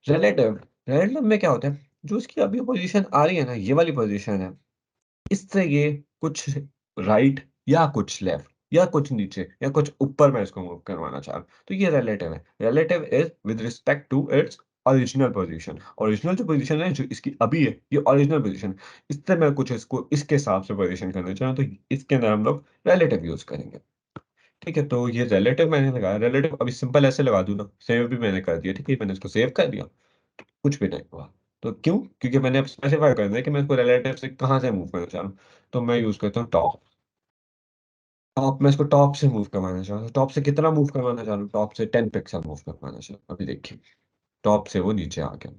रिलेटिव रिलेटिव में क्या होता है, जो इसकी अभी पोज़ीशन आ रही है ना, ये वाली पोज़ीशन है, इससे ये कुछ राइट या कुछ लेफ्ट या कुछ नीचे या कुछ ऊपर मैं इसको मूव करवाना चाह रहा हूँ। तो ये रिलेटिव है। Relative is with respect to its original position. Original जो पोज़ीशन है, जो इसकी अभी है, ये ओरिजिनल पोज़ीशन। इससे मैं कुछ इसको इसके हिसाब से पोज़ीशन करना चाह रहा हूँ, तो इसके अंदर हम लोग रिलेटिव यूज़ करेंगे। ठीक है, तो ये रिलेटिव मैंने लगाया। रिलेटिव अभी सिंपल ऐसे लगा दूँ ना, सेव भी मैंने कर दिया, ठीक है? मैंने इसको सेव कर दिया। कुछ भी नहीं हुआ। तो क्यों? क्योंकि मैंने अब स्पेसिफ़ाई कर दिया कि मैं इसको रिलेटिव से कहाँ से मूव करना चाह रहा हूँ। तो मैं यूज़ करता हूँ टॉप। टॉप मैं इसको टॉप से मूव करवाना चाह रहा हूँ। टॉप से कितना मूव करवाना चाह रहा हूँ? टॉप से 10 पिक्सल मूव करवाना चाह रहा हूँ। अभी देखिए, टॉप से वो नीचे आ गया।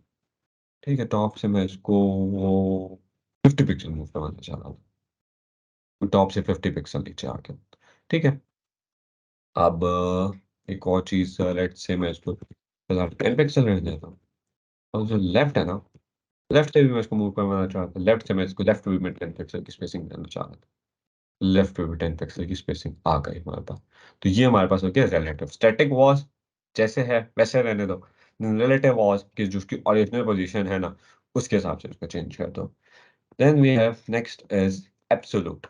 ठीक है? टॉप से मैं इसको वो 50 पिक्सल मूव करवाना चाह रहा हूँ। तो टॉप से 50 पिक्सल नीचे आ गया। ठीक है? अब एक और चीज़ लेट्स से मैं इसको फिलहाल 10 पिक्सल रहने देता हूँ। और जो लेफ्ट है ना, लेफ्ट से भी मैं इसको मूव करवाना चाह रहा था। लेफ्ट से मैं इसको लेफ्ट में भी मैं 10 पिक्सल की स्पेसिंग देना चाह रहा था। लेफ्ट में भी 10 पिक्सल की स्पेसिंग आ गई हमारे पास। तो ये हमारे पास हो गया रिलेटिव। स्टैटिक वाज़ जैसे है वैसे रहने दो। रिलेटिव वाज़ कि जो उसकी ओरिजिनल पोज़ीशन है ना, उसके हिसाब से उसको चेंज कर दो। Then we have next is absolute.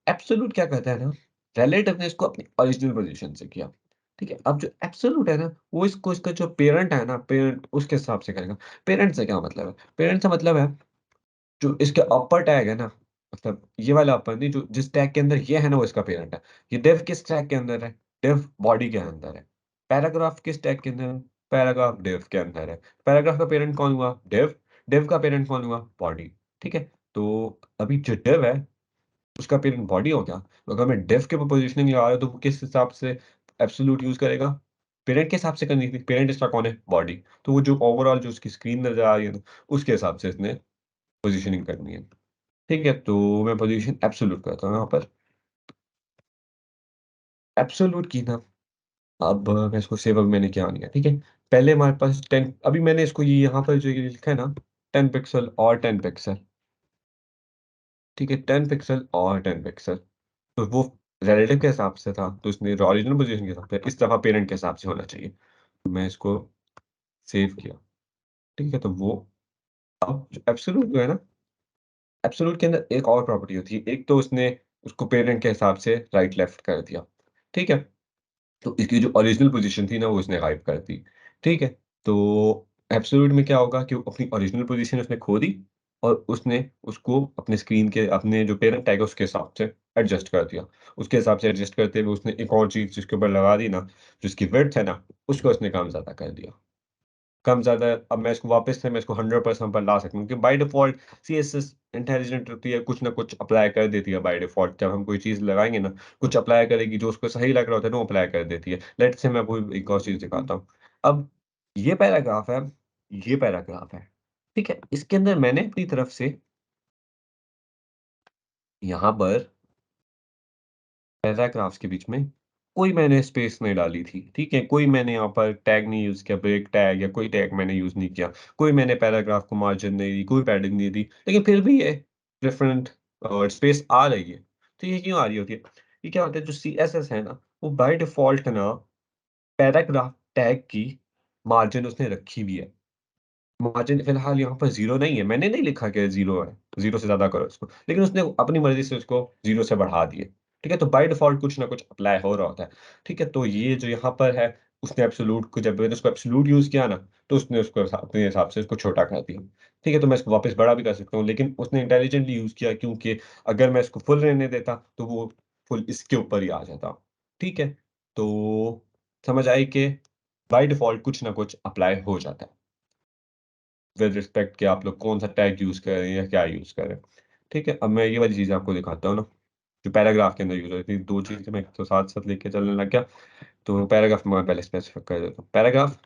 Absolute क्या कहता है ना, रिलेटिव ने इसको अपनी ओरिजिनल पोज़ीशन से किया। ठीक है? अब जो एब्सोल्यूट है ना, वो इसको इसका जो पेरेंट है ना, पेरेंट उसके हिसाब से करेगा। पेरेंट से क्या मतलब है? पेरेंट से मतलब है जो इसके अपर टैग है ना, मतलब ये वाला अपर नहीं, जो जिस टैग के अंदर ये है ना, वो इसका पेरेंट है। ये डिव किस टैग के अंदर है? डिव बॉडी के अंदर है। पैराग्राफ किस टैग के अंदर है? पैराग्राफ डिव के अंदर है। पैराग्राफ का पेरेंट कौन हुआ? डिव। डिव का पेरेंट कौन हुआ? बॉडी। ठीक है? तो अभी जो डिव है, उसका पेरेंट बॉडी हो गया। तो अगर मैं डिव के ऊपर पोज़ीशनिंग लगा रहा हूँ, तो वो किस हिसाब से एब्सोल्यूट यूज़ करेगा? पेरेंट के हिसाब से करनी थी। पेरेंट इसका कौन है? बॉडी। तो वो जो ओवरऑल जो उसकी स्क्रीन नज़र आ रही है ना, उसके हिसाब से इसने पोज़ीशनिंग करनी है। ठीक है, तो मैं पोज़ीशन एब्सोल्यूट करता हूँ यहाँ पर। एब्सोल्यूट की ना, अब मैं इसको सेव अभी मैंने किया नहीं है, ठीक है? पहले हमारे पास 10 अभी मैंने इसको ये यहाँ पर जो ये लिखा है ना, 10 पिक्सल और 10 पिक्सल, ठीक है? 10 पिक्सल और 10 पिक्सल, तो वो रिलेटिव के हिसाब से था, तो इसने ओरिजिनल पोज़ीशन के हिसाब से, इस दफ़ा पेरेंट के हिसाब से होना चाहिए। तो मैं इसको सेव किया, ठीक है? तो वो अब जो एब्सोल्यूट जो है ना, एब्सोल्यूट के अंदर एक और प्रॉपर्टी होती है। एक तो उसने उसको पेरेंट के हिसाब से राइट लेफ्ट कर दिया, ठीक है? तो इसकी जो ओरिजिनल पोज़ीशन थी ना, वो उसने गायब कर दी। ठीक है? तो एब्सोल्यूट में क्या होगा कि वो अपनी ओरिजिनल पोज़ीशन उसने खो दी और उसने उसको अपने स्क्रीन के अपने जो पेरेंट टैग है उसके हिसाब से एडजस्ट कर दिया। उसके हिसाब से एडजस्ट करते हुए उसने एक और चीज़ जिसके ऊपर लगा दी ना, जिसकी विड्थ है ना, उसको उसने काम ज़्यादा कर दिया। कम ज़्यादा अब मैं इसको वापस से मैं इसको 100% पर ला सकता हूँ, क्योंकि बाय डिफ़ॉल्ट सीएसएस इंटेलिजेंट होती है, कुछ ना कुछ अप्लाई कर देती है बाय डिफ़ॉल्ट। जब हम कोई चीज़ लगाएँगे ना, कुछ अप्लाई करेगी, जो उसको सही लग रहा होता है ना, वो अप्लाई कर देती है। लेट्स से मैं आपको एक और चीज़ दिखाता हूँ। अब ये पैराग्राफ है, ये पैराग्राफ है, ठीक है? इसके अंदर मैंने अपनी तरफ से यहाँ पर पैराग्राफ्स के बीच में कोई मैंने स्पेस नहीं डाली थी, ठीक है? कोई मैंने यहाँ पर टैग नहीं यूज़ किया, ब्रेक टैग या कोई टैग मैंने यूज़ नहीं किया। कोई मैंने पैराग्राफ को मार्जिन नहीं दी, कोई पैडिंग नहीं दी, लेकिन फिर भी ये डिफरेंट स्पेस आ रही है। तो ये क्यों आ रही होती है? ये क्या होता है, जो सीएसएस है ना, वो बाय डिफ़ॉल्ट ना पैराग्राफ टैग की मार्जिन उसने रखी हुई है। मार्जिन फिलहाल यहाँ पर 0 नहीं है, मैंने नहीं लिखा कि 0 है, 0 से ज़्यादा करो इसको, लेकिन उसने अपनी मर्ज़ी से उसको 0 से बढ़ा दिए, ठीक है? तो बाय डिफ़ॉल्ट कुछ ना कुछ अप्लाई हो रहा होता है, ठीक है? तो ये जो यहाँ पर है, उसने एब्सोल्यूट को जब मैंने उसको एब्सोल्यूट यूज़ किया ना, तो उसने उसको अपने हिसाब से उसको छोटा कर दिया, ठीक है? तो मैं इसको वापस बड़ा भी कर सकता हूँ, लेकिन उसने इंटेलिजेंटली यूज़ किया, क्योंकि अगर मैं इसको फुल रहने देता, तो वो फुल इसके ऊपर ही आ जाता, ठीक है? तो समझ आई कि बाय डिफ़ॉल्ट कुछ ना कुछ अप्लाई हो जाता है। विद रिस्पेक्ट कि आप लोग कौन-सा टैग यूज़ कर रहे हैं या क्या यूज़ कर रहे हैं। ठीक है? अब मैं ये वाली चीज़ आपको दिखाता हूँ ना। जो पैराग्राफ के अंदर यूज़ होती थी। 2 चीज़ें मैं तो साथ-साथ लेके चलने लग गया, तो पैराग्राफ मैं पहले स्पेसिफ़ाई कर देता हूँ। पैराग्राफ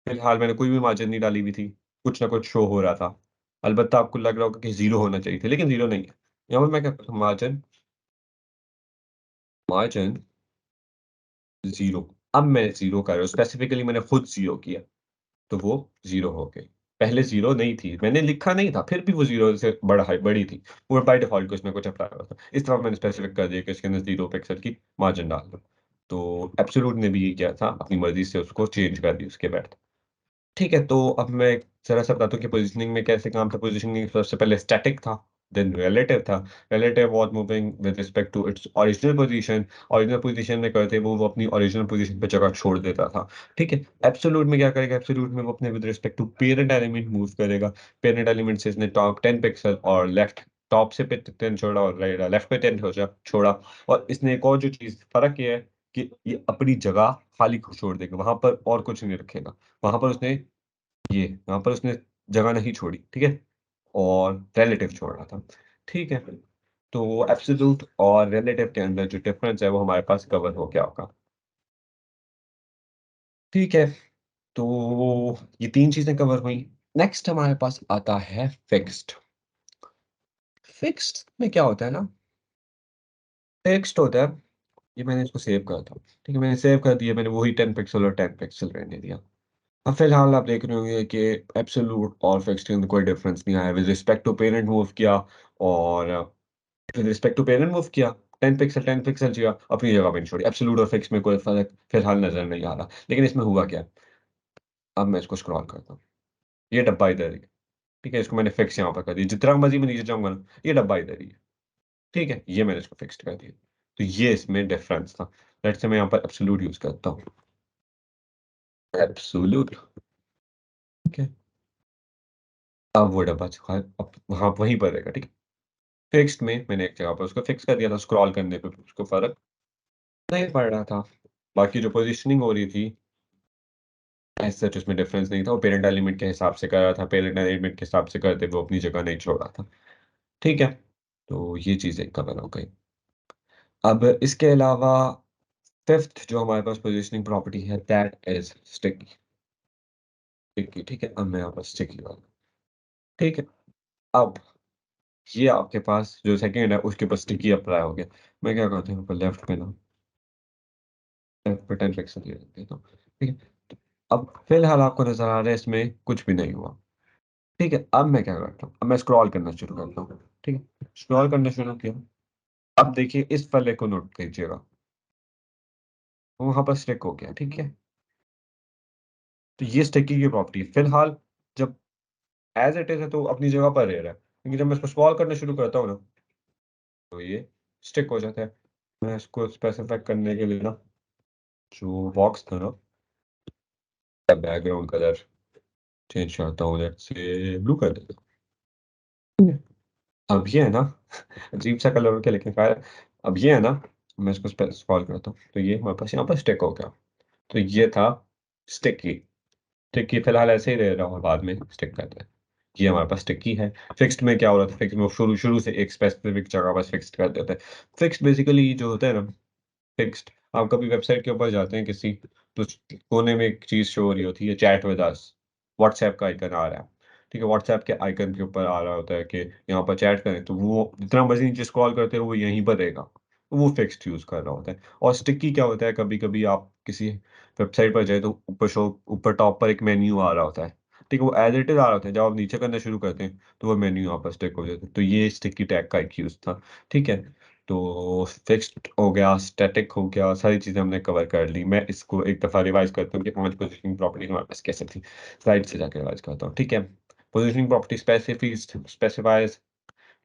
फिलहाल मैंने कोई भी मार्जिन नहीं डाली हुई थी, कुछ ना कुछ शो हो रहा था। अलबत्ता आपको लग रहा होगा कि 0 होना चाहिए था, लेकिन 0 नहीं है। यहाँ पे मैं क्या करता हूँ मार्जिन मार्जिन 0। अब मैं 0 कर रहा हूँ, स्पेसिफिकली मैंने खुद 0 किया, तो वो 0 हो गई। पहले 0 नहीं थी, मैंने लिखा नहीं था, फिर भी वो 0 से बड़ी थी। वो बाय डिफ़ॉल्ट कुछ ना कुछ अप्लाई होता है। इस तरह मैंने स्पेसिफ़िक कर दिया कि इसके अंदर 0 पिक्सल की मार्जिन डाल दो। तो एब्सोल्यूट ने भी ये किया था, अपनी मर्ज़ी से उसको चेंज कर दी उसके बाद। ठीक है, तो अब मैं ज़रा-सा बताता हूँ कि पोज़ीशनिंग में कैसे काम था। पोज़ीशनिंग सबसे पहले स्टैटिक था, देन रिलेटिव था। Relative was moving with respect to its original position. Original position में करते वो अपनी ओरिजिनल पोज़ीशन पे जगह छोड़ देता था, ठीक है? एब्सोल्यूट में क्या करेगा, एब्सोल्यूट में वो अपने with respect to parent element move करेगा। पेरेंट एलिमेंट से इसने टॉप 10 पिक्सल और लेफ्ट टॉप से पे 10 छोड़ा और लेफ्ट पे 10 छोड़ा और इसने एक और जो चीज़ फ़र्क ये है कि ये अपनी जगह खाली छोड़ देगा, वहाँ पर और कुछ नहीं रखेगा। वहाँ पर उसने यहाँ पर उसने जगह नहीं छोड़ी, ठीक है? और रिलेटिव छोड़ रहा था, ठीक है? तो एब्सोल्यूट और रिलेटिव के अंदर जो डिफरेंस है वो हमारे पास कवर हो गया होगा, ठीक है? तो ये 3 चीज़ें कवर हुई। नेक्स्ट हमारे पास आता है फिक्स्ड। फिक्स्ड में क्या होता है ना, फिक्स्ड होता है, ये मैंने इसको सेव करा था, ठीक है? मैंने सेव कर दिया, मैंने वही 10 पिक्सल और 10 पिक्सल रहने दिया। अब फिलहाल आप देख रहे होंगे कि एब्सोल्यूट और फिक्स्ड के अंदर कोई डिफरेंस नहीं आया। With respect to parent move किया और with respect to parent move किया, 10 पिक्सल जिया, अपनी जगह पे नहीं छोड़ी। एब्सोल्यूट और फिक्स में कोई फ़र्क फिलहाल नज़र नहीं आ रहा। लेकिन इसमें हुआ क्या? अब मैं इसको स्क्रॉल करता हूँ। ये डब्बा इधर ही है, ठीक है? इसको मैंने फिक्स यहाँ पर कर दिया। जितना मर्ज़ी मैं नीचे जाऊँगा ना, ये डब्बा इधर ही है, ठीक है? ये मैंने इसको फिक्स्ड कर दिया। तो ये इसमें डिफरेंस था। लेट्स से मैं यहाँ पर एब्सोल्यूट यूज़ करता हूँ। एब्सोल्यूट, ठीक है? अब वो डब्बा चुका है, अब वहाँ वहीं पर रहेगा, ठीक है? फिक्स्ड में मैंने एक जगह पर उसको फिक्स कर दिया था, स्क्रॉल करने पे उसको फ़र्क नहीं पड़ रहा था। बाकी जो पोज़ीशनिंग हो रही थी, एज़ सच उसमें डिफ़रेंस नहीं था, वो पेरेंट एलिमेंट के हिसाब से कर रहा था, पेरेंट एलिमेंट के हिसाब से करते हुए वो अपनी जगह नहीं छोड़ रहा था। ठीक है? तो ये चीज़ें कवर हो गई। अब इसके अलावा 5th जो हमारे पास पोज़ीशनिंग प्रॉपर्टी है दैट इज़ स्टिकी। स्टिकी, ठीक है? अब मैं यहाँ पर स्टिकी वाला, ठीक है? अब ये आपके पास जो सेकंड है उसके ऊपर स्टिकी अप्लाई हो गया। मैं क्या करता हूँ यहाँ पर लेफ्ट में ना पेटेंट फिक्स दिया देता हूँ, ठीक है? तो अब फ़िलहाल आपको नज़र आ रहा है इसमें कुछ भी नहीं हुआ, ठीक है? अब मैं क्या करता हूँ, अब मैं स्क्रॉल करना शुरू करता हूँ, ठीक है? स्क्रॉल करना शुरू किया, अब देखिए इस पल्ले को नोट कीजिएगा, वो वहाँ पर स्टिक हो गया, ठीक है? तो ये स्टिकी की प्रॉपर्टी है। फ़िलहाल जब एज़ इट इज़ है तो अपनी जगह पर रह रहा है, लेकिन जब मैं इसको स्क्रॉल करना शुरू करता हूँ ना, तो ये स्टिक हो जाता है। मैं इसको स्पेसिफ़ाई करने के लिए ना, जो बॉक्स था ना, बैकग्राउंड कलर चेंज करता हूँ, लेट्स से ब्लू कर देता हूँ। अब ये है ना अजीब-सा कलर हो गया लेकिन ख़ैर अब ये है ना, मैं इसको स्क्रॉल करता हूँ, तो ये हमारे पास यहाँ पर स्टिक हो गया। तो ये था स्टिकी, स्टिकी फ़िलहाल ऐसे ही रह रहा और बाद में स्टिक कर दिया। ये हमारे पास स्टिकी है। फिक्स्ड में क्या हो रहा था, फिक्स्ड में शुरू शुरू से एक स्पेसिफ़िक जगह बस फिक्स्ड कर देते हैं। फिक्स्ड बेसिकली जो होता है ना, फिक्स्ड आप कभी वेबसाइट के ऊपर जाते हैं किसी, तो कोने में एक चीज़ शो हो रही होती है चैट विद अस, व्हाट्सऐप का आइकन आ रहा है, ठीक है? व्हाट्सऐप के आइकन के ऊपर आ रहा होता है कि यहाँ पर चैट करें, तो वो जितना मर्ज़ी नीचे स्क्रॉल करते रहो वो यहीं पर रहेगा, तो वो फिक्स्ड यूज़ कर रहा होता है। और स्टिकी क्या होता है, कभी-कभी आप किसी वेबसाइट पर जाएँ तो ऊपर टॉप पर एक मेन्यू आ रहा होता है, ठीक है? वो एज़ इट इज़ आ रहा होता है, जब आप नीचे करना शुरू करते हैं, तो वो मेन्यू यहाँ पर स्टिक हो जाता है। तो ये स्टिकी टैग का एक यूज़ था, ठीक है? तो फिक्स्ड हो गया, स्टैटिक हो गया, सारी चीज़ें हमने कवर कर ली। मैं इसको एक दफ़ा रिवाइज़ करता हूँ कि 5 पोज़ीशनिंग प्रॉपर्टी हमारे पास कैसे थी। स्लाइड से जाके रिवाइज़ करता हूँ, ठीक है? Positioning property specifies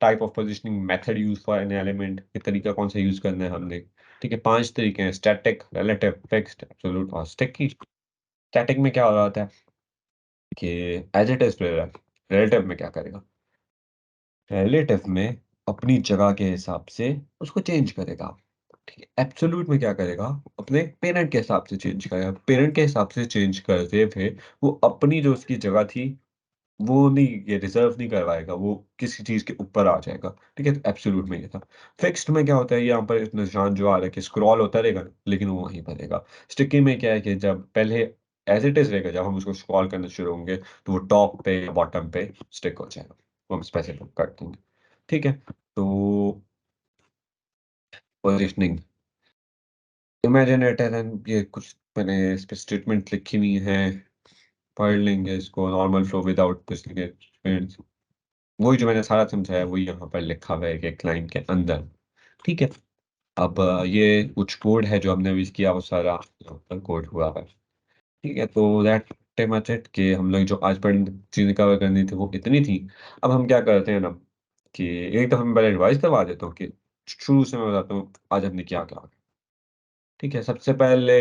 type of positioning method used for an element, ये तरीका कौन-सा यूज़ करना है हमने, ठीक है? 5 तरीके हैं स्टैटिक, रिलेटिव, फिक्स्ड, एब्सोल्यूट और स्टिकी। स्टैटिक में क्या हो रहा होता है कि एज़ इट इज़ रिलेटिव में क्या करेगा? रिलेटिव में अपनी जगह के हिसाब से उसको चेंज करेगा। ठीक है, एब्सोल्यूट में क्या करेगा? अपने पेरेंट के हिसाब से चेंज करेगा। पेरेंट के हिसाब से चेंज करते हुए वो अपनी जो उसकी जगह थी वो नहीं, ये रिज़र्व नहीं करवाएगा, वो किसी चीज़ के ऊपर आ जाएगा, ठीक है? तो एब्सोल्यूट में ये था। फिक्स्ड में क्या होता है, यहाँ पर इस निशान जो आ रहा है कि स्क्रॉल होता रहेगा, लेकिन वो वहीं पर रहेगा। स्टिकी में क्या है कि जब पहले एज़ इट इज़ रहेगा, जब हम उसको स्क्रॉल करना शुरू होंगे, तो वो टॉप पे या बॉटम पे स्टिक हो जाएगा। वो हम स्पेसिफाई कर देंगे, ठीक है? तो पोज़ीशनिंग, इमेजिनेटर एंड ये कुछ मैंने इस पे स्टेटमेंट लिखी हुई हैं, पढ़ लेंगे इसको। Normal flow without pushing it, वही जो मैंने सारा समझाया वही यहाँ पर लिखा हुआ है कि क्लाइंट के अंदर, ठीक है? अब ये कुछ कोड है जो हमने अभी किया वो सारा यहाँ पर कोड हुआ है, ठीक है? तो दैट pretty मच इट कि हम लोग जो आज पढ़ चीज़ें कवर करनी थी वो इतनी थी। अब हम क्या करते हैं ना कि एक तो हम पहले रिवाइज़ करवा देता हूँ कि शुरू से मैं बताता हूँ आज हमने क्या-क्या, ठीक है? सबसे पहले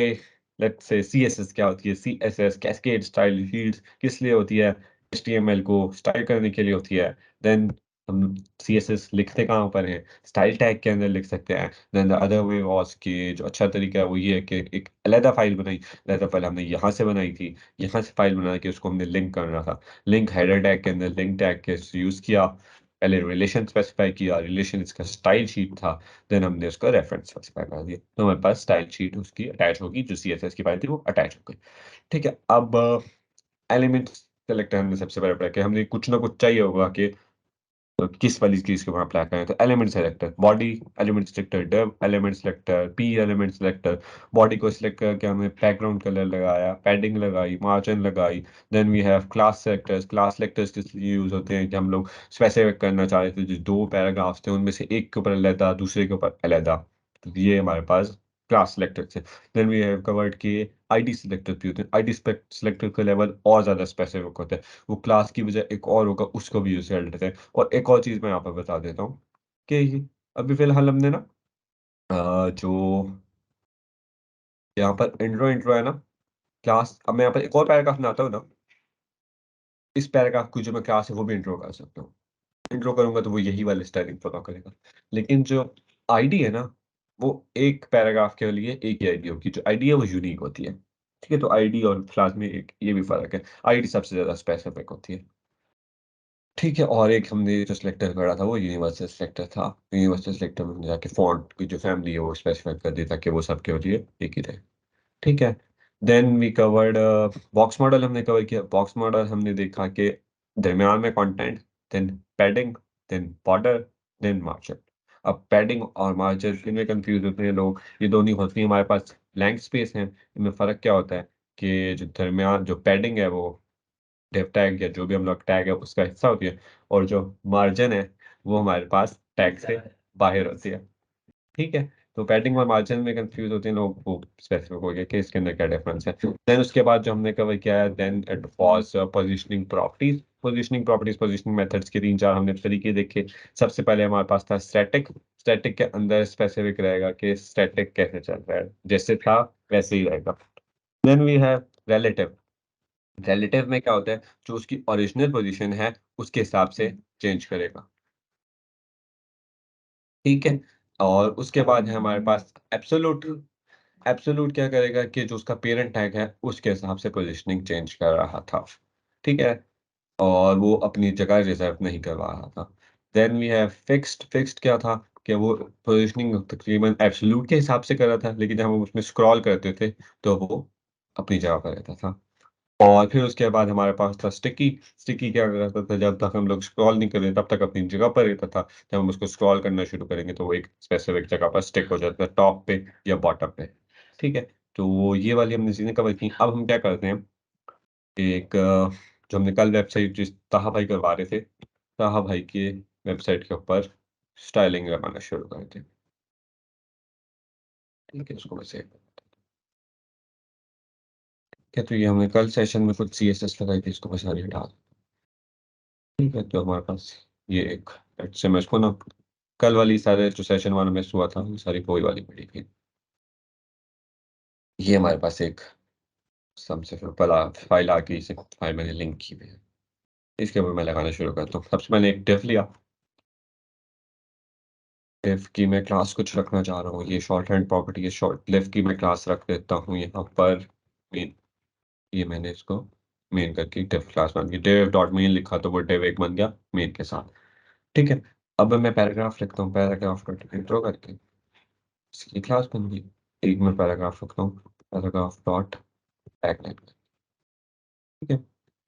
लेट्स से सीएसएस क्या होती है? सीएसएस कैस्केड स्टाइल शीट्स किस लिए होती है? एचटीएमएल को स्टाइल करने के लिए होती है। देन हम सीएसएस लिखते कहाँ पर हैं? स्टाइल टैग के अंदर लिख सकते हैं। Then the other way was कि जो अच्छा तरीका है वो ये है कि एक अलग फाइल बनाई। अलग फाइल हमने यहाँ से बनाई थी। यहाँ से फाइल बना के उसको हमने लिंक करना था। लिंक हेडर टैग के अंदर लिंक टैग के यूज़ किया। पहले रिलेशन स्पेसिफाई किया। रिलेशन इसका स्टाइल शीट था। देन हमने उसका रेफरेंस स्पेसिफाई कर दिया। तो हमारे पास स्टाइल शीट उसकी अटैच होगी, जो सीएसएस की फाइल थी वो अटैच हो गई। ठीक है, अब एलिमेंट्स सेलेक्टर हमने सबसे पहले पढ़ा कि हमने कुछ ना कुछ चाहिए होगा कि किस वाली चीज़ को वहाँ अप्लाई करें। तो element selector, body element selector, div element selector, P element selector, body को सिलेक्ट करके हमने बैकग्राउंड कलर लगाया, पैडिंग लगाई, मार्जिन लगाई। Then we have class selectors. Class selectors किस लिए यूज़ होते हैं कि हम लोग स्पेसिफाई करना चाह रहे थे जो 2 पैराग्राफ्स थे उनमें से एक के ऊपर अलहदा, दूसरे के ऊपर अलहदा। तो ये हमारे पास क्लास सेलेक्टर थे। देन वी हैव कवर्ड कि आईडी सेलेक्टर भी होते हैं। आईडी सेलेक्टर का लेवल और ज़्यादा स्पेसिफिक होता है। वो क्लास की बजाय एक और होगा, उसको भी यूज़ कर लेते हैं। और एक और चीज़ मैं यहाँ पर बता देता हूँ कि अभी फ़िलहाल हमने ना जो यहाँ पर इंट्रो है ना, क्लास, अब मैं यहाँ पर एक और पैराग्राफ बनाता हूँ ना, इस पैराग्राफ की जो मैं क्लास है वो भी इंट्रो कर सकता हूँ। इंट्रो करूँगा तो वो यही वाली स्टाइलिंग फ़ॉलो करेगा। लेकिन जो आईडी है ना, वो एक पैराग्राफ के लिए एक ही आईडी होगी। जो आईडी है वो यूनिक होती है। ठीक है? तो आईडी और क्लास में एक ये भी फ़र्क है। आईडी सबसे ज़्यादा स्पेसिफिक होती है। ठीक है, और एक हमने जो सिलेक्टर करा था वो यूनिवर्सल सिलेक्टर था। यूनिवर्सल सिलेक्टर में हमने जाके फ़ॉन्ट की जो फ़ैमिली है वो स्पेसिफ़ाई कर दी ताकि वो सबके लिए एक ही रहे। ठीक है? Then we covered box model हमने कवर किया। बॉक्स मॉडल हमने देखा कि दरमियान में content, then padding, then border, then margin. अब पैडिंग और मार्जिन इनमें कन्फ्यूज़ होते हैं लोग। ये दोनों होती हैं हमारे पास ब्लैंक स्पेस हैं। इनमें फ़र्क क्या होता है कि जो दरमियान जो पैडिंग है वो डिव टैग या जो भी हम लोग टैग है उसका हिस्सा होती है, और जो मार्जिन है वो हमारे पास टैग से बाहर होती है। ठीक है? तो पैडिंग और मार्जिन में कन्फ्यूज़ होते हैं लोग, वो स्पेसिफिक हो गया कि इसके अंदर क्या डिफरेंस है। देन उसके बाद जो हमने कवर किया है, then it was positioning properties. Positioning properties, positioning methods के 3-4 हमने तरीके देखे। सबसे पहले हमारे पास था स्टैटिक। स्टैटिक के अंदर स्पेसिफिक रहेगा कि स्टैटिक कैसे चल रहा है, जैसे था वैसे ही रहेगा। Then we have relative. Relative में क्या होता है, जो उसकी ओरिजिनल पोज़ीशन है, उसके हिसाब से चेंज करेगा, ठीक है? और उसके बाद है हमारे पास एब्सोल्यूट। एब्सोल्यूट क्या करेगा कि जो उसका पेरेंट टैग है, उसके हिसाब से पोज़ीशनिंग चेंज कर रहा था, ठीक है? और वो अपनी जगह रिज़र्व नहीं करवा रहा था। Then we have fixed. Fixed क्या था कि वो पोज़ीशनिंग तकरीबन एब्सोल्यूट के हिसाब से कर रहा था, लेकिन जब हम उसमें स्क्रॉल करते थे, तो वो अपनी जगह पर रहता था। और फिर उसके बाद हमारे पास था स्टिकी। स्टिकी क्या करता था, जब तक हम लोग स्क्रॉल नहीं कर रहे तब तक अपनी जगह पर रहता था। जब हम उसको स्क्रॉल करना शुरू करेंगे तो वो एक स्पेसिफिक जगह पर स्टिक हो जाता है, टॉप पे या बॉटम पे। ठीक है? तो ये वाली हमने चीज़ें कवर की। अब हम क्या करते हैं, एक जो हमने कल वेबसाइट जिस ताहा भाई करवा रहे थे, ताहा भाई के वेबसाइट के ऊपर स्टाइलिंग लगाना शुरू करते हैं। ठीक है? उसको मैं सेव ठीक है, तो ये हमने कल सेशन में कुछ सीएसएस लगाई थी, इसको मैं सारी हटा दूँ। ठीक है, तो हमारे पास ये एक लेट्स से मैं इसको ना कल वाली सारे जो सेशन 1 में हुआ था, वो सारी वही वाली पड़ी थी। ये हमारे पास एक सबसे फिर पहला फाइल आ गई, इसे फाइल मैंने लिंक की हुई है। इसके ऊपर मैं लगाना शुरू करता हूँ। सबसे पहले एक डिव लिया। डिव की मैं क्लास कुछ रखना चाह रहा हूँ। ये शॉर्ट हैंड प्रॉपर्टी है, शॉर्ट डिव की मैं क्लास रख देता हूँ यहाँ पर। ये मैंने इसको मेन करके डिव क्लास बन गई, डिव डॉट मेन लिखा तो वो डिव एक बन गया मेन के साथ। ठीक है, अब मैं पैराग्राफ लिखता हूँ, पैराग्राफ डॉट इंट्रो करके इसकी क्लास बन गई। एक मैं पैराग्राफ लिखता हूँ, पैराग्राफ डॉट टैगलाइन। ठीक है,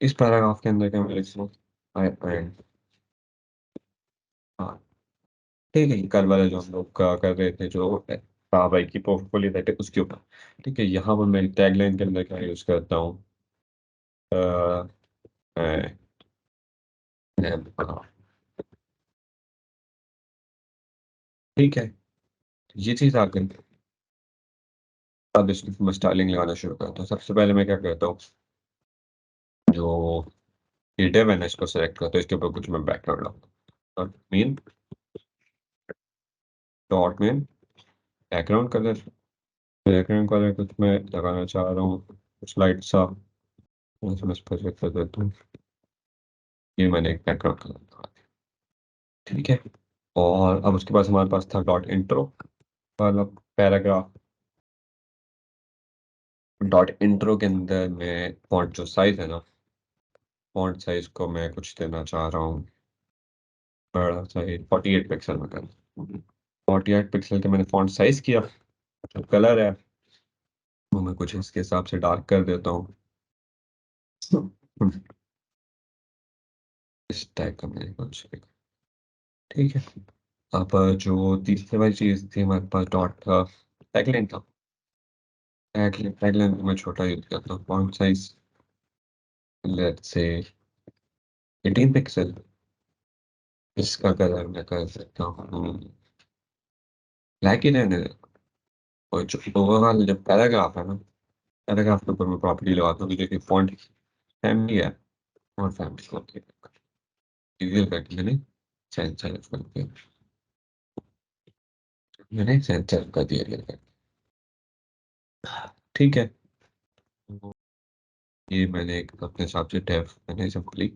इस पैराग्राफ के अंदर क्या मैं लिख लूँ, आई एंड, हाँ ठीक है, कल वाले जो हम लोग कर रहे थे, जो भाई की पोर्टफोलियो थे उसके ऊपर। ठीक है, यहाँ पर मैं टैगलाइन के अंदर क्या यूज करता हूँ, अ, मैं- हाँ, ठीक है, ये चीज आ गई। अब इसकी मैं स्टाइलिंग लगाना शुरू करता हूँ। सबसे पहले मैं क्या करता हूँ, जो ये डिव है ना इसको सेलेक्ट करता हूँ, इसके ऊपर कुछ मैं बैकग्राउंड लगाता हूँ, main dot main background colour, background colour कुछ मैं लगाना चाह रहा हूँ, कुछ लाइट सा, मैं इस पर कर देता हूँ। ये मैंने एक बैकग्राउंड कलर लगा दिया। ठीक है, और अब उसके पास हमारे पास था डॉट इंट्रो वाला पैराग्राफ। डॉट इंट्रो के अंदर में फॉन्ट जो साइज है ना, फॉन्ट साइज को मैं कुछ देना चाह रहा हूँ, बड़ा साइज 48 पिक्सल में कर, 48 पिक्सल का मैंने फॉन्ट साइज किया। जो कलर है वो मैं कुछ इसके हिसाब से डार्क कर देता हूँ, इस टाइप का मैंने कुछ। ठीक है, अब जो तीसरी वाली चीज थी हमारे पास डॉट टैगलाइन था। टैगलाइन टैगलाइन को मैं छोटा यूज करता हूँ, font size let's say 18 pixel. इसका कलर मैं कर सकता हूँ ब्लैक ही रहने दे। और जो ओवरऑल जो पैराग्राफ है ना, पैराग्राफ के ऊपर मैं प्रॉपर्टी लगाता हूँ कि देखिए फॉन्ट फैमिली है, और फैमिली को क्लियर करके सेंसर करके मैंने सेंसर कर दिया clear करके। ठीक है, ये मैंने एक अपने हिसाब से डेफ मैंने सिंपली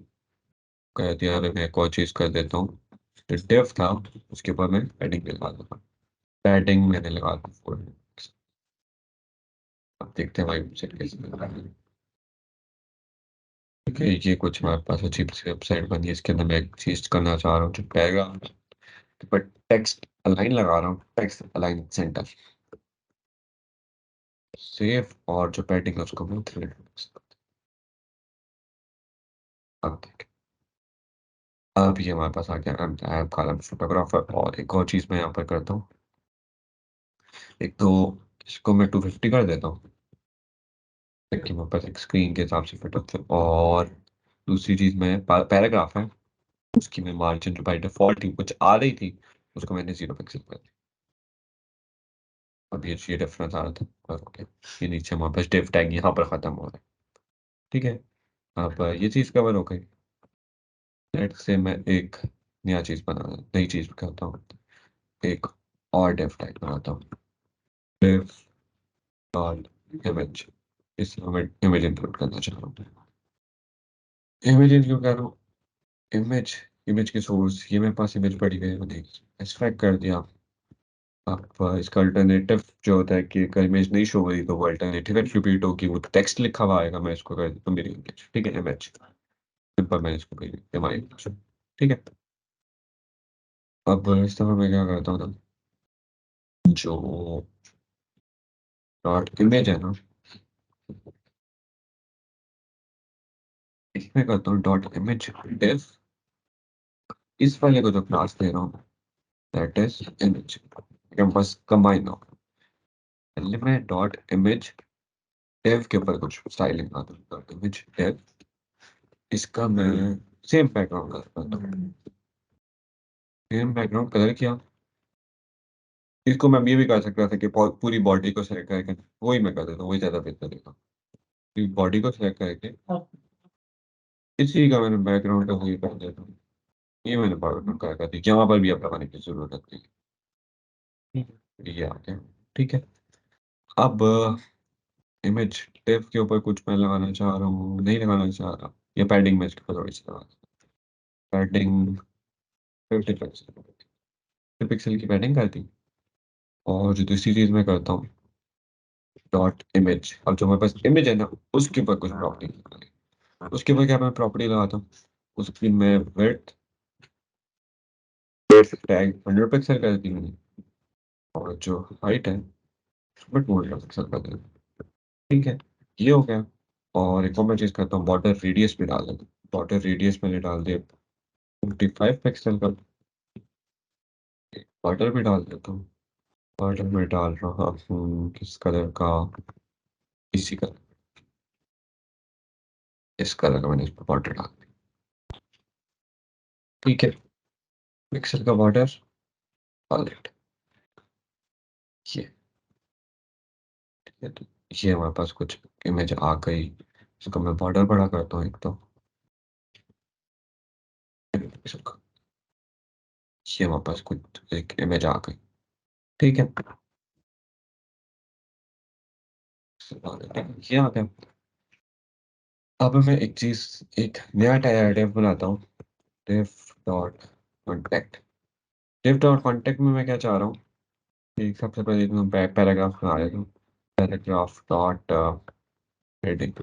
कर दिया। अगर मैं एक और चीज़ कर देता हूँ, जो डेफ था उसके ऊपर मैं पैडिंग लगा दूंगा, पैडिंग मैंने लगा दी 4। अब देखते हैं भाई वेबसाइट कैसे लगा रही है। ठीक है, ये कुछ हमारे पास अजीब सी वेबसाइट बनी है, इसके अंदर मैं एक चीज़ करना चाह रहा हूँ, जो पैराग्राफ पर टेक्स्ट अलाइन लगा रहा हूँ, टेक्स्ट अलाइन सेंटर सेव, और जो पैडिंग है उसको मैं 3। अब देख, अब ये हमारे पास आ गया ऐप कॉलम फोटोग्राफर। और एक और चीज़ मैं यहाँ पर करता हूँ, एक तो इसको मैं 250 कर देता हूँ ताकि मेरे पास एक स्क्रीन के हिसाब से फिट होते, और दूसरी चीज़ में पैराग्राफ है, उसकी मैं मार्जिन जो बाई डिफॉल्ट थी कुछ आ रही थी, उसको मैंने 0 पिक्सल कर दिया। अब ये डिफरेंस आ रहा था, और ओके, ये नीचे हमारे पास डिव टैग यहाँ पर ख़त्म हो रहा है। ठीक है, अब ये चीज़ कवर हो गई। लेट से मैं एक नया चीज़ बना नई चीज़ करता हूँ, एक और डिव टैग बनाता हूँ, डिव डॉट इमेज। इसमें मैं इमेज इंक्लूड करना चाह रहा हूँ, इमेज इंक्लूड कर रहा हूँ। इमेज इमेज की सोर्स, ये मेरे पास इमेज पड़ी हुई है, मैंने एक्सट्रैक्ट कर दिया। आप इसका अल्टरनेटिव जो होता है कि अगर इमेज नहीं शो हो रही तो वो अल्टरनेटिव एट्रीब्यूट होगी, वो टेक्स्ट लिखा हुआ आएगा, मैं इसको कर देता हूँ मेरी इमेज। ठीक है, इमेज सिंपल, मैंने इसको भेज दिया हमारी image। ठीक है, अब इस तरह मैं क्या करता हूँ ना, जो डॉट इमेज है ना, इसमें करता हूँ डॉट इमेज डिव, इस वाले को जो क्लास दे रहा हूँ दैट इज इमेज, बस कंबाइन हो। पहले मैं डॉट इमेज डिव के ऊपर कुछ स्टाइलिंग आता हूँ, डॉट इमेज डिव, इसका मैं सेम बैकग्राउंड करता हूँ, सेम बैकग्राउंड कलर किया। इसको मैं ये भी कर सकता था कि पूरी बॉडी को सेलेक्ट करके, वही मैं कर देता हूँ, वही ज़्यादा बेहतर रहेगा। पूरी बॉडी को सेलेक्ट करके इसी का मैंने बैकग्राउंड का वही कर देता हूँ। ये मैंने बैकग्राउंड कर दी, यहाँ पर भी अब लगाने की जरूरत नहीं है। ये आ गया। ठीक है, अब इमेज टेप के ऊपर कुछ मैं लगाना चाह रहा हूँ, नहीं लगाना चाह रहा, ये पैडिंग में इसके ऊपर थोड़ी सी लगा, पैडिंग 50 पिक्सल, 50 पिक्सल की पैडिंग कर दी। और जो दूसरी चीज़ मैं करता हूँ डॉट इमेज, अब जो मेरे पास इमेज है ना उसके ऊपर कुछ प्रॉपर्टी लगानी। उसके बाद क्या मैं प्रॉपर्टी लगाता हूँ, उसकी मैं विड्थ टैग 100 पिक्सल कर दी मैंने, और जो हाइट है उसमें 200 पिक्सल कर दी। ठीक है, ये हो गया। और एक और मैं चीज़ करता हूँ, बॉर्डर रेडियस भी डाल देता हूँ। बॉर्डर रेडियस मैंने डाल दिया 25 पिक्सल का, बॉर्डर भी डाल देता हूँ। बॉर्डर में डाल रहा हूँ किस कलर का, इसी कलर, इस कलर का मैंने इस पर बॉर्डर डाल दिया। ठीक है, पिक्सल का बॉर्डर डाल दिया। ये ठीक है, तो ये हमारे पास कुछ इमेज आ गई। इसको मैं बॉर्डर बड़ा करता हूँ एक तो, पिक्सल का, ये हमारे पास कुछ एक इमेज आ गई। ठीक है, ये आ गया। अब मैं एक चीज, एक नया टैग बनाता हूँ, div dot contact. div dot contact में मैं क्या चाह रहा हूँ कि सबसे पहले मैं पैराग्राफ बना लेता हूँ। पैराग्राफ डॉट हेडिंग,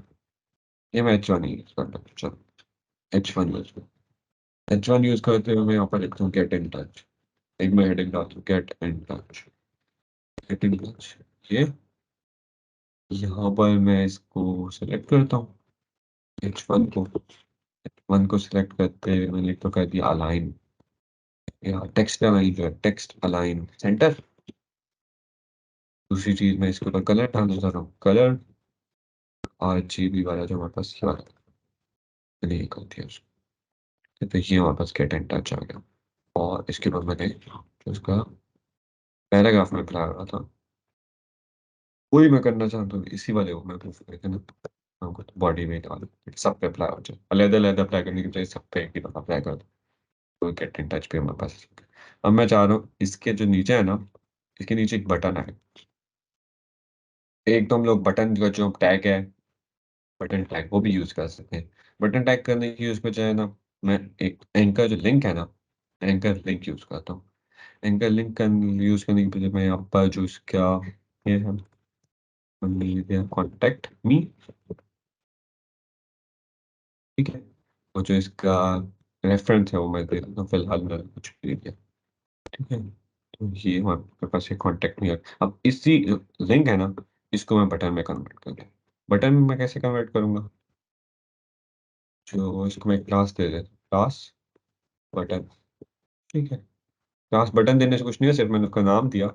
ये मैं H1 यूज करता हूँ। चलो H1 यूज कर, H1 यूज करते हुए मैं यहाँ पर लिखता हूँ गेट इन टच। एक मैं हेडिंग डालता हूँ get in touch, get in touch. ये यहाँ पर मैं इसको सेलेक्ट करता हूँ, H1 को, H1 को सिलेक्ट करते हुए मैंने तो कर दिया अलाइन, या टेक्स्ट अलाइन, जो है टेक्स्ट अलाइन सेंटर। दूसरी चीज मैं इसके ऊपर कलर डालना चाह रहा हूँ, कलर RGB वाला जो हमारे पास ये वाला, मैंने ये कर दिया उसको। तो ये हमारे पास गेट एंड टच आ गया। और इसके बाद मैंने जो इसका पैराग्राफ में बनाया रहा था, वही मैं करना चाहता हूँ, इसी वाले को मैं प्रूफ करके ना हमको तो बॉडी में डाल सब पे अप्लाई हो जाए, अलग अलग अप्लाई करने की बजाय सब पे एक ही बार अप्लाई कर दो, तो गेट इन टच पे हमारे पास। अब मैं चाह रहा हूँ इसके जो नीचे है ना, इसके नीचे एक बटन है। एक तो हम लोग बटन का जो टैग है, बटन टैग वो भी यूज कर सकते हैं। बटन टैग करने की यूज बजाय ना, मैं एक एंकर जो लिंक है ना, एंकर लिंक यूज करता हूँ। एंकर लिंक का यूज करने की बजाय मैं यहाँ पर जो इसका ये है, कॉन्टेक्ट मी, ठीक है, और जो इसका रेफरेंस है वो मैं दे देता हूँ, फिलहाल मैंने कुछ भी दिया। ठीक है, तो ये हमारे पास ये कॉन्टेक्ट मी है। अब इसी लिंक है ना, इसको मैं बटन में कन्वर्ट कर दूँ। बटन में मैं कैसे कन्वर्ट करूंगा, जो इसको मैं क्लास दे देता हूँ, क्लास बटन। ठीक है, क्लास बटन देने से कुछ नहीं है, सिर्फ मैंने उसका नाम दिया,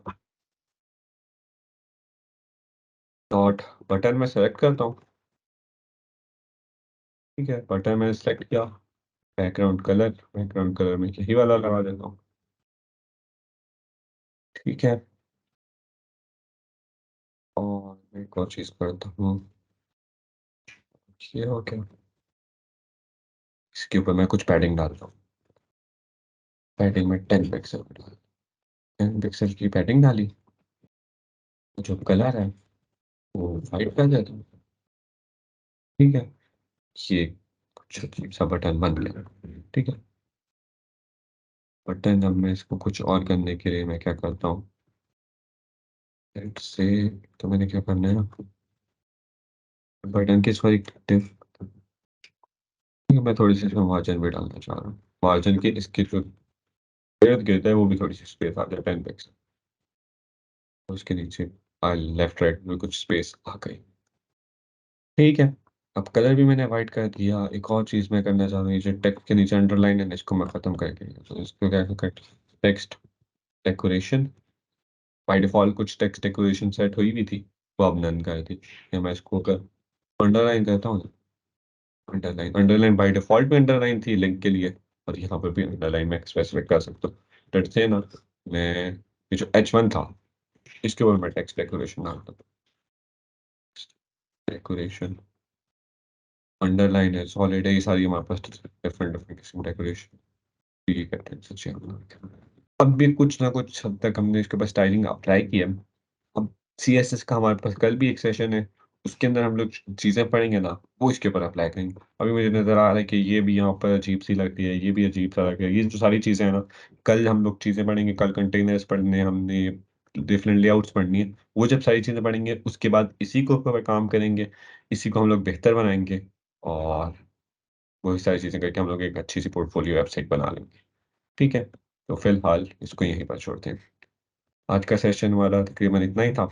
डॉट बटन में सेलेक्ट करता हूँ। ठीक है, बटन मैंने सेलेक्ट किया, बैकग्राउंड कलर में यही वाला लगा देता हूँ। ठीक है, और मैं एक और चीज़ करता हूँ, ये हो गया। इसके ऊपर मैं कुछ पैडिंग डालता हूँ, पैडिंग में 10 पिक्सल डाल, 10 पिक्सल की पैडिंग डाली। जो कलर है वो वाइट कर देता हूँ। ठीक है, ये कुछ अजीब सा बटन बन गया। ठीक है, बटन, अब मैं इसको कुछ और करने के लिए मैं क्या करता हूँ, लेट्स से, तो मैंने क्या करना है ना, बटन की इस पर एक div, मैं थोड़ी सी इसमें मार्जिन भी डालना चाह रहा हूँ, मार्जिन की इसकी जो इर्द गिर्द है वो भी थोड़ी सी स्पेस आ जाए, 10 पिक्सल। उसके नीचे लेफ्ट राइट में कुछ स्पेस आ गई। ठीक है, अब कलर भी मैंने वाइट कर दिया। एक और चीज़ मैं करना चाह रहा हूँ, ये जो टेक्स्ट के नीचे अंडरलाइन है ना, इसको मैं ख़त्म करके, तो इसको क्या कर, टेक्स्ट डेकोरेशन, बाय डिफ़ॉल्ट कुछ टेक्स्ट डेकोरेशन सेट हुई भी थी, वो अब नन कर दी। या मैं इसको अगर अंडरलाइन करता हूँ, अंडरलाइन, अंडरलाइन बाय डिफ़ॉल्ट में अंडरलाइन थी लिंक के लिए, और यहाँ पर भी अंडरलाइन में स्पेसिफिक कर सकता हूँ। डट से ना, मैं ये जो H1 था, इसके ऊपर मैं टेक्स्ट डेकोरेशन डालता हूँ, डेकोरेशन अंडरलाइन है, सॉलिड है, ये सारी हमारे पास डिफरेंट डिफरेंट किस्म डेकोरेशन भी करते हैं सच्ची हम। अब भी कुछ ना कुछ हद तक हमने इसके ऊपर स्टाइलिंग अप्लाई की है। अब CSS का हमारे पास कल भी एक सेशन है, उसके अंदर हम लोग चीज़ें पढ़ेंगे ना, वो इसके ऊपर अप्लाई करेंगे। अभी मुझे नज़र आ रहा है कि ये भी यहाँ पर अजीब सी लगती है, ये भी अजीब सा लग रहा है, ये जो सारी चीज़ें हैं ना, कल हम लोग चीज़ें पढ़ेंगे, कल कंटेनर्स पढ़ने हैं हमने, डिफरेंट लेआउट्स पढ़नी है। वो जब सारी चीज़ें पढ़ेंगे उसके बाद इसी के ऊपर काम करेंगे, इसी को हम लोग बेहतर बनाएंगे। और वही सारी चीज़ें करके हम लोग एक अच्छी-सी पोर्टफ़ोलियो वेबसाइट बना लेंगे। ठीक है? तो फ़िलहाल इसको यहीं पर छोड़ते हैं। आज का सेशन हमारा तकरीबन इतना ही था।